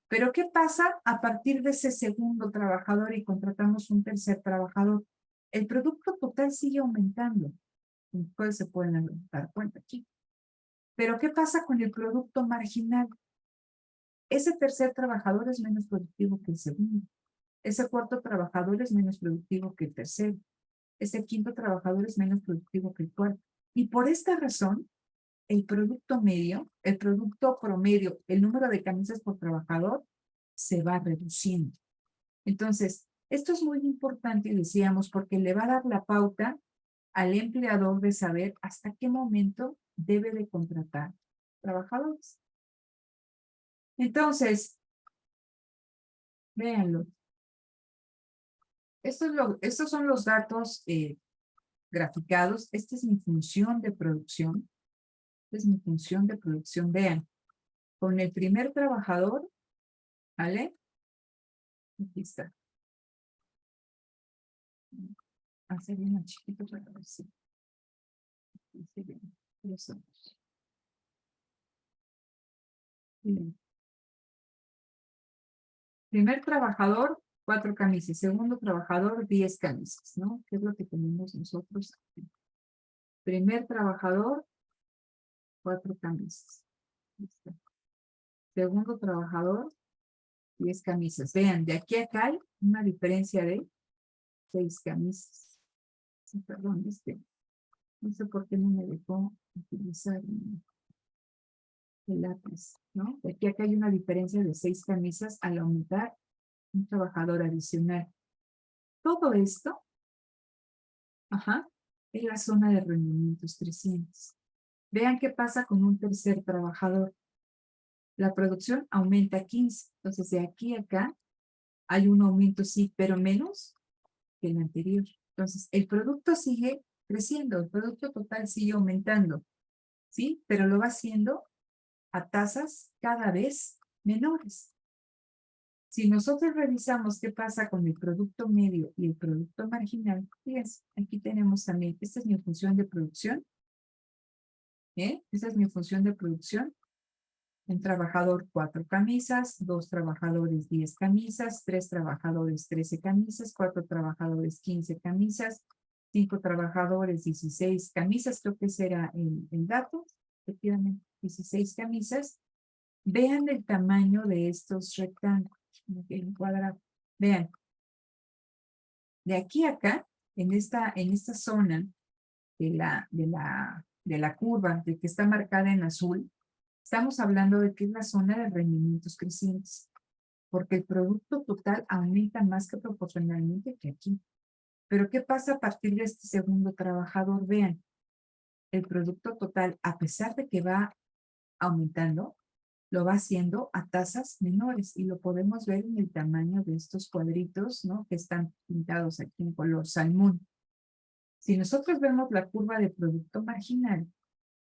Pero ¿qué pasa a partir de ese segundo trabajador y contratamos un tercer trabajador? El producto total sigue aumentando. Ustedes se pueden dar cuenta aquí. Pero ¿qué pasa con el producto marginal? Ese tercer trabajador es menos productivo que el segundo. Ese cuarto trabajador es menos productivo que el tercero. Ese quinto trabajador es menos productivo que el cuarto. Y por esta razón, el producto medio, el producto promedio, el número de camisas por trabajador, se va reduciendo. Entonces, esto es muy importante, y decíamos, porque le va a dar la pauta al empleador de saber hasta qué momento debe de contratar trabajadores. Entonces, véanlo. Estos son los datos graficados. Esta es mi función de producción. Esta es mi función de producción. Vean, con el primer trabajador, ¿vale? Aquí está. Hacer bien más chiquito para ver si. Bien. Primer trabajador, 4 camisas. Segundo trabajador, 10 camisas, ¿no? ¿Qué es lo que tenemos nosotros? Primer trabajador, 4 camisas. Segundo trabajador, 10 camisas. Vean, de aquí a acá hay una diferencia de 6 camisas. Sí, perdón, no sé por qué no me dejó utilizar el lápiz, ¿no? De aquí a acá hay una diferencia de 6 camisas al aumentar un trabajador adicional. Todo esto, ajá, es la zona de rendimientos 300. Vean qué pasa con un tercer trabajador. La producción aumenta 15. Entonces, de aquí a acá hay un aumento, sí, pero menos que el anterior. Entonces, el producto sigue creciendo, el producto total sigue aumentando, ¿sí? Pero lo va haciendo a tasas cada vez menores. Si nosotros revisamos qué pasa con el producto medio y el producto marginal, fíjense, aquí tenemos también, esta es mi función de producción, esta es mi función de producción. Un trabajador, 4 camisas, 2 trabajadores, 10 camisas, 3 trabajadores, 13 camisas, 4 trabajadores, 15 camisas, 5 trabajadores, 16 camisas, creo que ese era el dato, efectivamente, 16 camisas. Vean el tamaño de estos rectángulos, en cuadrado. Vean, de aquí a acá, en esta zona de la curva, de que está marcada en azul, estamos hablando de que es la zona de rendimientos crecientes, porque el producto total aumenta más que proporcionalmente que aquí. Pero ¿qué pasa a partir de este segundo trabajador? Vean, el producto total, a pesar de que va aumentando, lo va haciendo a tasas menores y lo podemos ver en el tamaño de estos cuadritos, ¿no? Que están pintados aquí en color salmón. Si nosotros vemos la curva de producto marginal,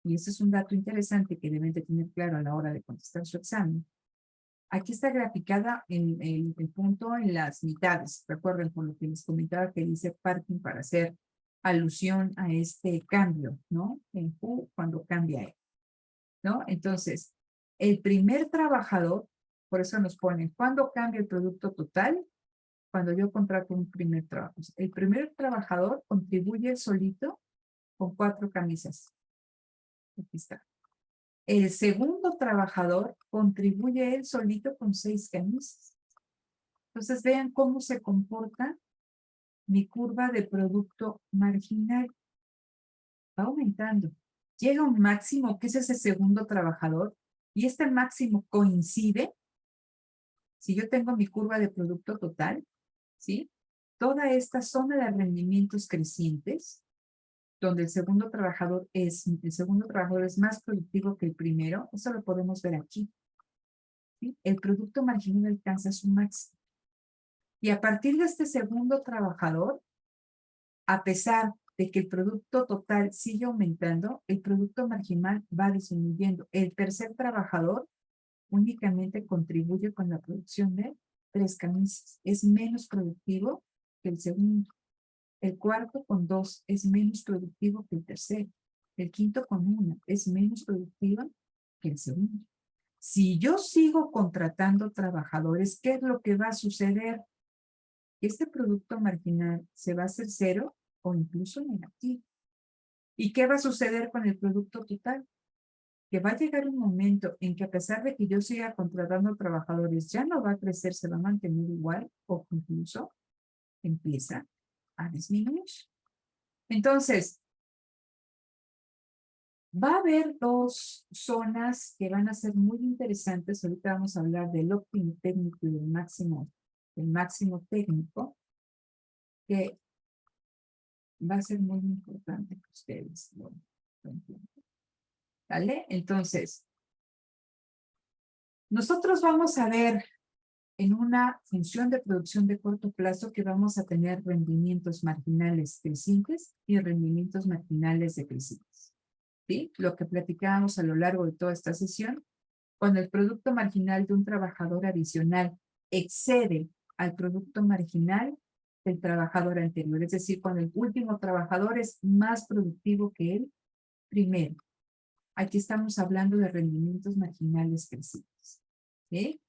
y ese es un dato interesante que deben de tener claro a la hora de contestar su examen, aquí está graficada el punto en las mitades. Recuerden por lo que les comentaba que dice parking para hacer alusión a este cambio, ¿no? En Q cuando cambia E, ¿no? Entonces, el primer trabajador, por eso nos ponen, ¿cuándo cambia el producto total? cuando yo contrato un primer trabajo. El primer trabajador contribuye solito con 4 camisas. Aquí está. El segundo trabajador contribuye él solito con 6 camisas. Entonces vean cómo se comporta mi curva de producto marginal. Va aumentando. Llega un máximo, que es ese segundo trabajador, y este máximo coincide, si yo tengo mi curva de producto total, ¿sí? Toda esta zona de rendimientos crecientes, donde el segundo trabajador es más productivo que el primero, eso lo podemos ver aquí, ¿sí? El producto marginal alcanza su máximo. Y a partir de este segundo trabajador, a pesar de que el producto total sigue aumentando, el producto marginal va disminuyendo. El tercer trabajador únicamente contribuye con la producción de 3 camisas. Es menos productivo que el segundo. El cuarto con 2 es menos productivo que el tercero. El quinto con 1 es menos productivo que el segundo. Si yo sigo contratando trabajadores, ¿qué es lo que va a suceder? Este producto marginal se va a hacer 0 o incluso negativo. ¿Y qué va a suceder con el producto total? Que va a llegar un momento en que a pesar de que yo siga contratando trabajadores, ya no va a crecer, se va a mantener igual o incluso empieza a disminuir. Entonces, va a haber 2 zonas que van a ser muy interesantes. Ahorita vamos a hablar del óptimo técnico y del máximo técnico, que va a ser muy importante que ustedes lo entiendan. ¿Vale? Entonces, nosotros vamos a ver en una función de producción de corto plazo que vamos a tener rendimientos marginales crecientes y rendimientos marginales decrecientes. ¿Sí? Lo que platicábamos a lo largo de toda esta sesión, cuando el producto marginal de un trabajador adicional excede al producto marginal del trabajador anterior, es decir, cuando el último trabajador es más productivo que el primero. Aquí estamos hablando de rendimientos marginales crecientes. ¿Sí?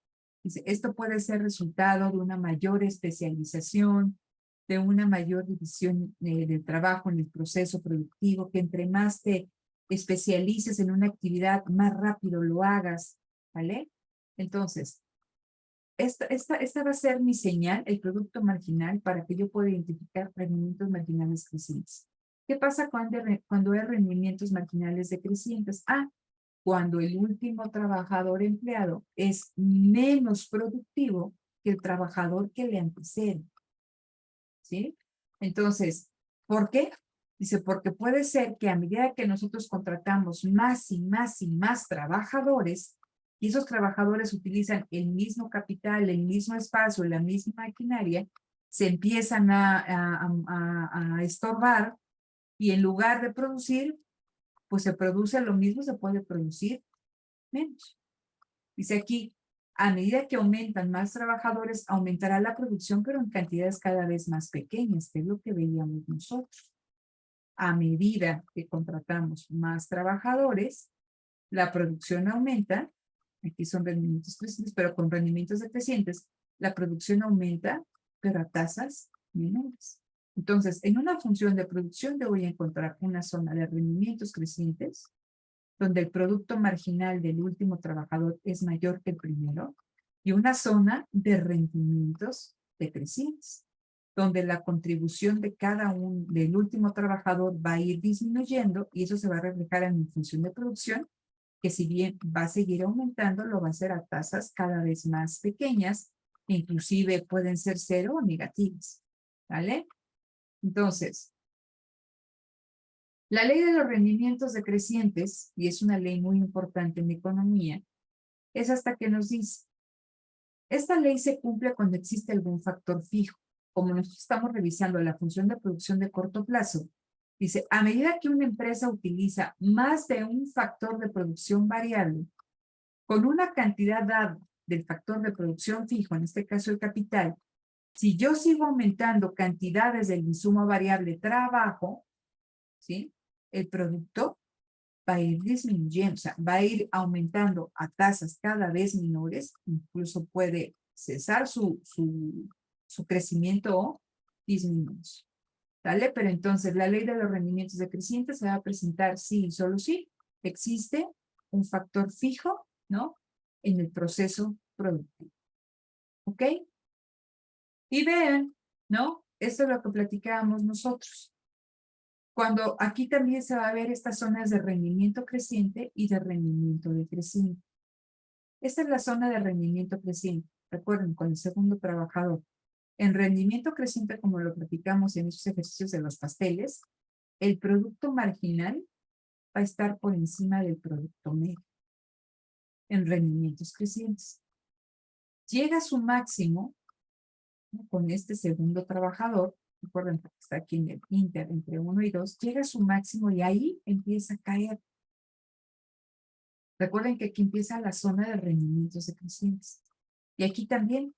Dice, esto puede ser resultado de una mayor especialización, de una mayor división del trabajo en el proceso productivo, que entre más te especialices en una actividad, más rápido lo hagas, ¿vale? Entonces, esta va a ser mi señal, el producto marginal, para que yo pueda identificar rendimientos marginales crecientes. ¿Qué pasa cuando hay rendimientos marginales decrecientes? Cuando el último trabajador empleado es menos productivo que el trabajador que le antecede. ¿Sí? Entonces, ¿por qué? Dice, porque puede ser que a medida que nosotros contratamos más y más y más trabajadores, y esos trabajadores utilizan el mismo capital, el mismo espacio, la misma maquinaria, se empiezan a estorbar y en lugar de producir, pues se produce lo mismo, se puede producir menos. Dice aquí, a medida que aumentan más trabajadores, aumentará la producción, pero en cantidades cada vez más pequeñas, que es lo que veíamos nosotros. A medida que contratamos más trabajadores, la producción aumenta, aquí son rendimientos crecientes, pero con rendimientos decrecientes, la producción aumenta, pero a tasas menores. Entonces, en una función de producción yo voy a encontrar una zona de rendimientos crecientes, donde el producto marginal del último trabajador es mayor que el primero, y una zona de rendimientos decrecientes, donde la contribución de del último trabajador va a ir disminuyendo y eso se va a reflejar en mi función de producción, que si bien va a seguir aumentando, lo va a hacer a tasas cada vez más pequeñas, inclusive pueden ser 0 o negativas, ¿vale? Entonces, la ley de los rendimientos decrecientes, y es una ley muy importante en economía, es hasta que nos dice, esta ley se cumple cuando existe algún factor fijo. Como nosotros estamos revisando la función de producción de corto plazo, dice, a medida que una empresa utiliza más de un factor de producción variable, con una cantidad dada del factor de producción fijo, en este caso el capital, si yo sigo aumentando cantidades del insumo variable trabajo, ¿sí? El producto va a ir disminuyendo, o sea, va a ir aumentando a tasas cada vez menores, incluso puede cesar su su crecimiento o disminución. ¿Vale? Pero entonces la ley de los rendimientos decrecientes se va a presentar sí y solo sí existe un factor fijo, ¿no? En el proceso productivo. ¿Ok? Y vean, ¿no? Esto es lo que platicábamos nosotros. Cuando aquí también se va a ver estas zonas de rendimiento creciente y de rendimiento decreciente. Esta es la zona de rendimiento creciente. Recuerden, con el segundo trabajador. En rendimiento creciente, como lo platicamos en esos ejercicios de los pasteles, el producto marginal va a estar por encima del producto medio en rendimientos crecientes. Llega a su máximo, ¿no? Con este segundo trabajador, recuerden que está aquí en el inter entre 1 y 2, llega a su máximo y ahí empieza a caer. Recuerden que aquí empieza la zona de rendimientos decrecientes. Y aquí también,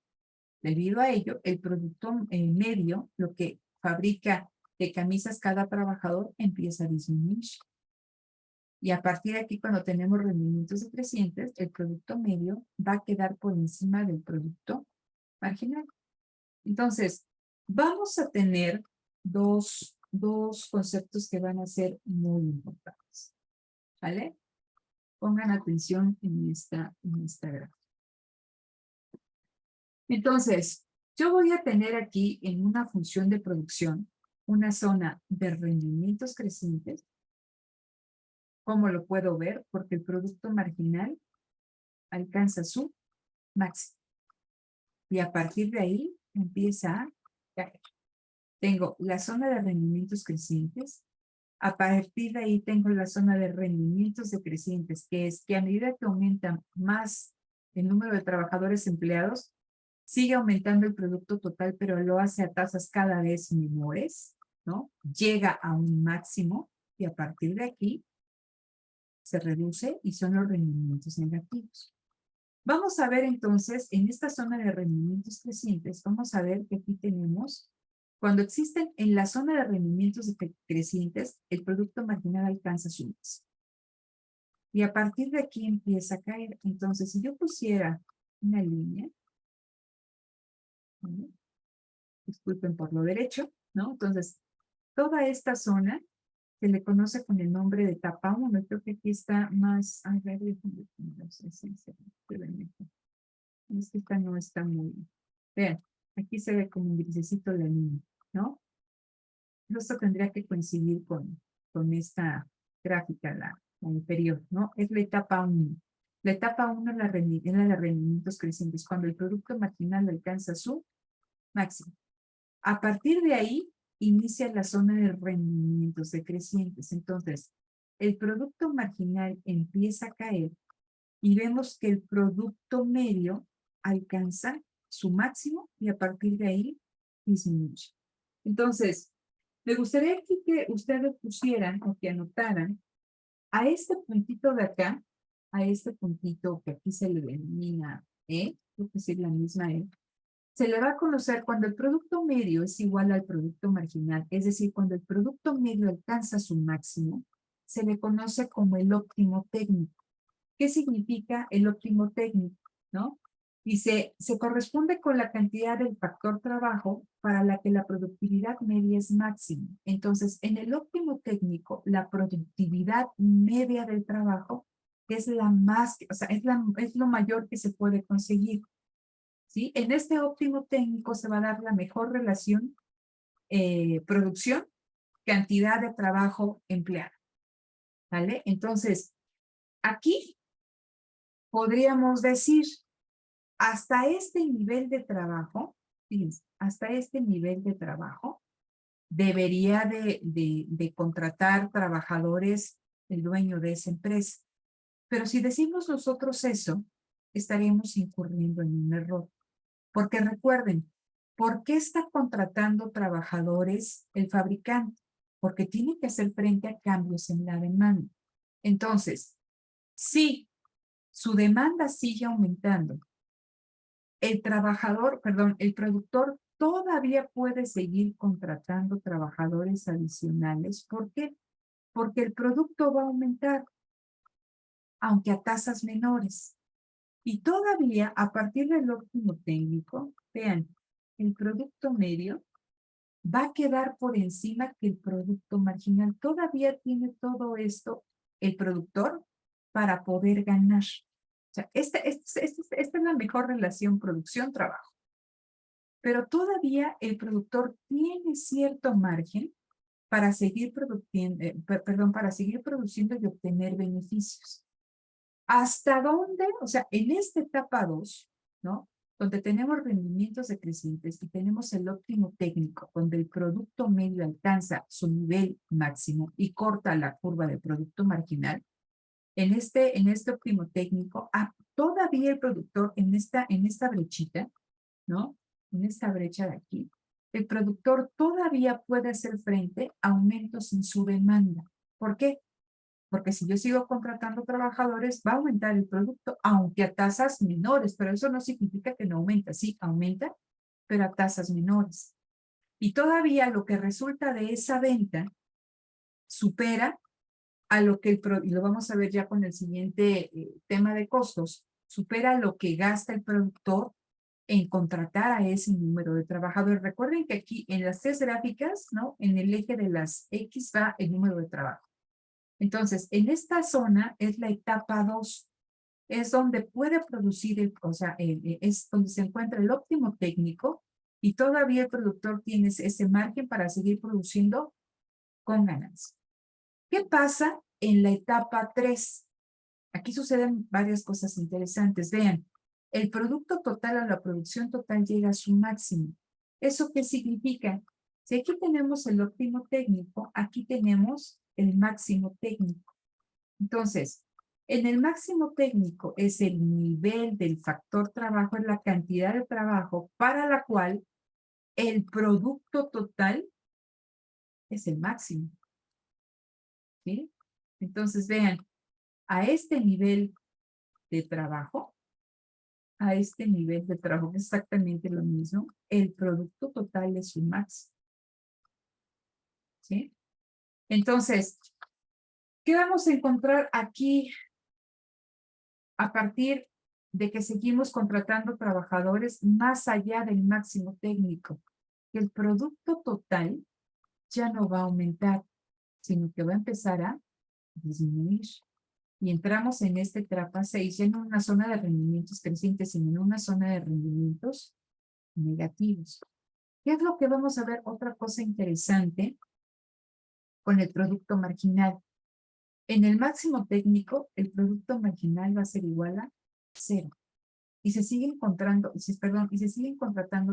debido a ello, el producto medio, lo que fabrica de camisas cada trabajador, empieza a disminuir. Y a partir de aquí, cuando tenemos rendimientos decrecientes, el producto medio va a quedar por encima del producto marginal. Entonces, vamos a tener dos conceptos que van a ser muy importantes. ¿Vale? Pongan atención en esta gráfica. Entonces, yo voy a tener aquí en una función de producción una zona de rendimientos crecientes. ¿Cómo lo puedo ver? Porque el producto marginal alcanza su máximo. Y a partir de ahí empieza a caer. Tengo la zona de rendimientos crecientes. A partir de ahí tengo la zona de rendimientos decrecientes, que es que a medida que aumenta más el número de trabajadores empleados, sigue aumentando el producto total, pero lo hace a tasas cada vez menores, ¿no? Llega a un máximo y a partir de aquí se reduce y son los rendimientos negativos. Vamos a ver entonces, en esta zona de rendimientos crecientes, vamos a ver que aquí tenemos, cuando existen en la zona de rendimientos crecientes, el producto marginal alcanza su máximo. Y a partir de aquí empieza a caer. Entonces, si yo pusiera una línea, ¿no? Disculpen por lo derecho, ¿no? Entonces, toda esta zona se le conoce con el nombre de etapa 1. Creo que aquí está más, a ver, no sé si se ve mejor. Es que esta no está muy bien. Vean, aquí se ve como un grisecito la línea, ¿no? Esto tendría que coincidir con esta gráfica, la inferior, ¿no? Es la etapa 1. La etapa 1 es la de rendimientos crecientes, cuando el producto marginal alcanza su máximo. A partir de ahí, inicia la zona de rendimientos decrecientes. Entonces, el producto marginal empieza a caer y vemos que el producto medio alcanza su máximo y a partir de ahí disminuye. Entonces, me gustaría aquí que ustedes pusieran o que anotaran a este puntito de acá, a este puntito que aquí se le denomina E, creo que es la misma E, se le va a conocer cuando el producto medio es igual al producto marginal, es decir, cuando el producto medio alcanza su máximo, se le conoce como el óptimo técnico. ¿Qué significa el óptimo técnico? ¿No? Y se corresponde con la cantidad del factor trabajo para la que la productividad media es máxima. Entonces, en el óptimo técnico, la productividad media del trabajo es la más, o sea, es lo mayor que se puede conseguir. ¿Sí? En este óptimo técnico se va a dar la mejor relación producción, cantidad de trabajo empleado. ¿Vale? Entonces, aquí podríamos decir, hasta este nivel de trabajo, fíjense, hasta este nivel de trabajo, debería de contratar trabajadores el dueño de esa empresa. Pero si decimos nosotros eso, estaríamos incurriendo en un error. Porque recuerden, ¿por qué está contratando trabajadores el fabricante? Porque tiene que hacer frente a cambios en la demanda. Entonces, si su demanda sigue aumentando, el productor todavía puede seguir contratando trabajadores adicionales. ¿Por qué? Porque el producto va a aumentar, aunque a tasas menores. Y todavía, a partir del óptimo técnico, vean, el producto medio va a quedar por encima que el producto marginal. Todavía tiene todo esto el productor para poder ganar. O sea, esta es la mejor relación producción-trabajo. Pero todavía el productor tiene cierto margen para seguir produciendo, para seguir produciendo y obtener beneficios. ¿Hasta dónde? O sea, en esta etapa 2, ¿no? Donde tenemos rendimientos decrecientes y tenemos el óptimo técnico, donde el producto medio alcanza su nivel máximo y corta la curva del producto marginal, en este óptimo técnico, todavía el productor en esta brechita, ¿no? En esta brecha de aquí, el productor todavía puede hacer frente a aumentos en su demanda. ¿Por qué? Porque si yo sigo contratando trabajadores, va a aumentar el producto, aunque a tasas menores, pero eso no significa que no aumenta. Sí, aumenta, pero a tasas menores. Y todavía lo que resulta de esa venta supera a lo que y lo vamos a ver ya con el siguiente tema de costos, supera lo que gasta el productor en contratar a ese número de trabajadores. Recuerden que aquí en las 3 gráficas, ¿no? En el eje de las X va el número de trabajo. Entonces, en esta zona es la etapa 2. Es donde puede producir, es donde se encuentra el óptimo técnico y todavía el productor tiene ese margen para seguir produciendo con ganancia. ¿Qué pasa en la etapa 3? Aquí suceden varias cosas interesantes. Vean, el producto total o la producción total llega a su máximo. ¿Eso qué significa? Si aquí tenemos el óptimo técnico, aquí tenemos el máximo técnico. Entonces, en el máximo técnico es el nivel del factor trabajo, es la cantidad de trabajo para la cual el producto total es el máximo. ¿Sí? Entonces, vean, a este nivel de trabajo, es exactamente lo mismo, el producto total es su máximo. ¿Sí? Entonces, ¿qué vamos a encontrar aquí a partir de que seguimos contratando trabajadores más allá del máximo técnico? Que el producto total ya no va a aumentar, sino que va a empezar a disminuir. Y entramos en esta etapa 6, ya no en una zona de rendimientos crecientes, sino en una zona de rendimientos negativos. ¿Qué es lo que vamos a ver? Otra cosa interesante con el producto marginal. En el máximo técnico, el producto marginal va a ser igual a 0. Y se siguen contratando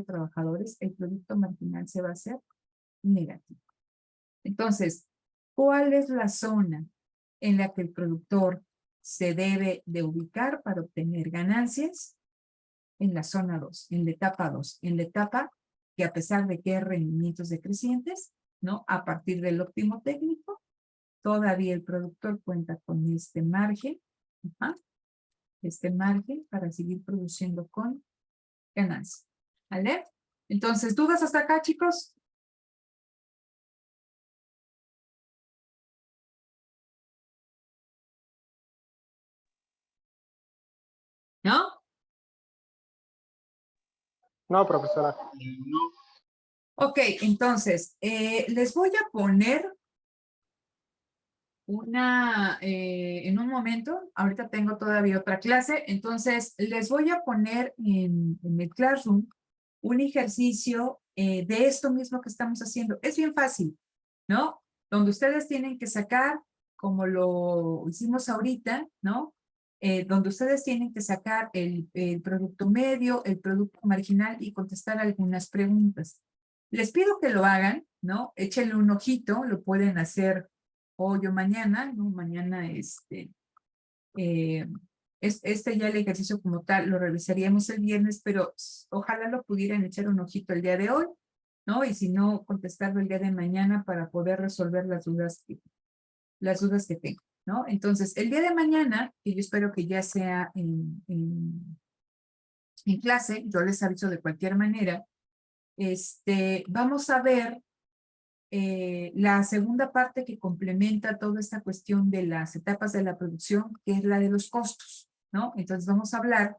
trabajadores, el producto marginal se va a hacer negativo. Entonces, ¿cuál es la zona en la que el productor se debe de ubicar para obtener ganancias? En la zona 2, en la etapa 2, en la etapa que a pesar de que hay rendimientos decrecientes, ¿no? A partir del óptimo técnico, todavía el productor cuenta con este margen, para seguir produciendo con ganancia. ¿Vale? Entonces, ¿dudas hasta acá, chicos? ¿No? No, profesora. Ok, entonces, les voy a poner en un momento, ahorita tengo todavía otra clase, entonces les voy a poner en el Classroom un ejercicio de esto mismo que estamos haciendo. Es bien fácil, ¿no? Donde ustedes tienen que sacar, como lo hicimos ahorita, ¿no? Donde ustedes tienen que sacar el producto medio, el producto marginal y contestar algunas preguntas. Les pido que lo hagan, ¿no? Échenle un ojito, lo pueden hacer hoy o mañana, ¿no? Mañana ya el ejercicio como tal lo revisaríamos el viernes, pero ojalá lo pudieran echar un ojito el día de hoy, ¿no? Y si no, contestarlo el día de mañana para poder resolver las dudas que tengo, ¿no? Entonces, el día de mañana, que yo espero que ya sea en clase, yo les aviso de cualquier manera, vamos a ver la segunda parte que complementa toda esta cuestión de las etapas de la producción, que es la de los costos, ¿no? Entonces vamos a hablar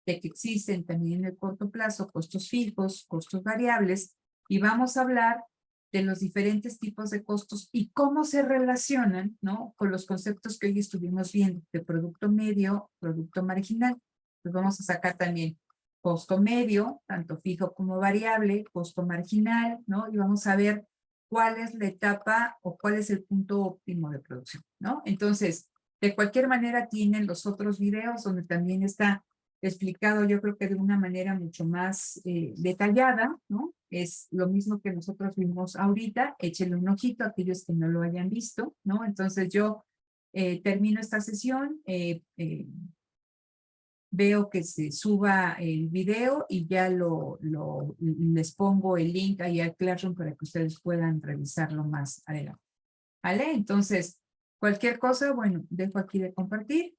de que existen también en el corto plazo costos fijos, costos variables, y vamos a hablar de los diferentes tipos de costos y cómo se relacionan, ¿no? Con los conceptos que hoy estuvimos viendo, de producto medio, producto marginal. Pues vamos a sacar también costo medio, tanto fijo como variable, costo marginal, ¿no? Y vamos a ver cuál es la etapa o cuál es el punto óptimo de producción, ¿no? Entonces, de cualquier manera tienen los otros videos donde también está explicado, yo creo que de una manera mucho más detallada, ¿no? Es lo mismo que nosotros vimos ahorita, échenle un ojito a aquellos que no lo hayan visto, ¿no? Entonces yo termino esta sesión, veo que se suba el video y ya les pongo el link ahí al Classroom para que ustedes puedan revisarlo más adelante. ¿Vale? Entonces, cualquier cosa, bueno, dejo aquí de compartir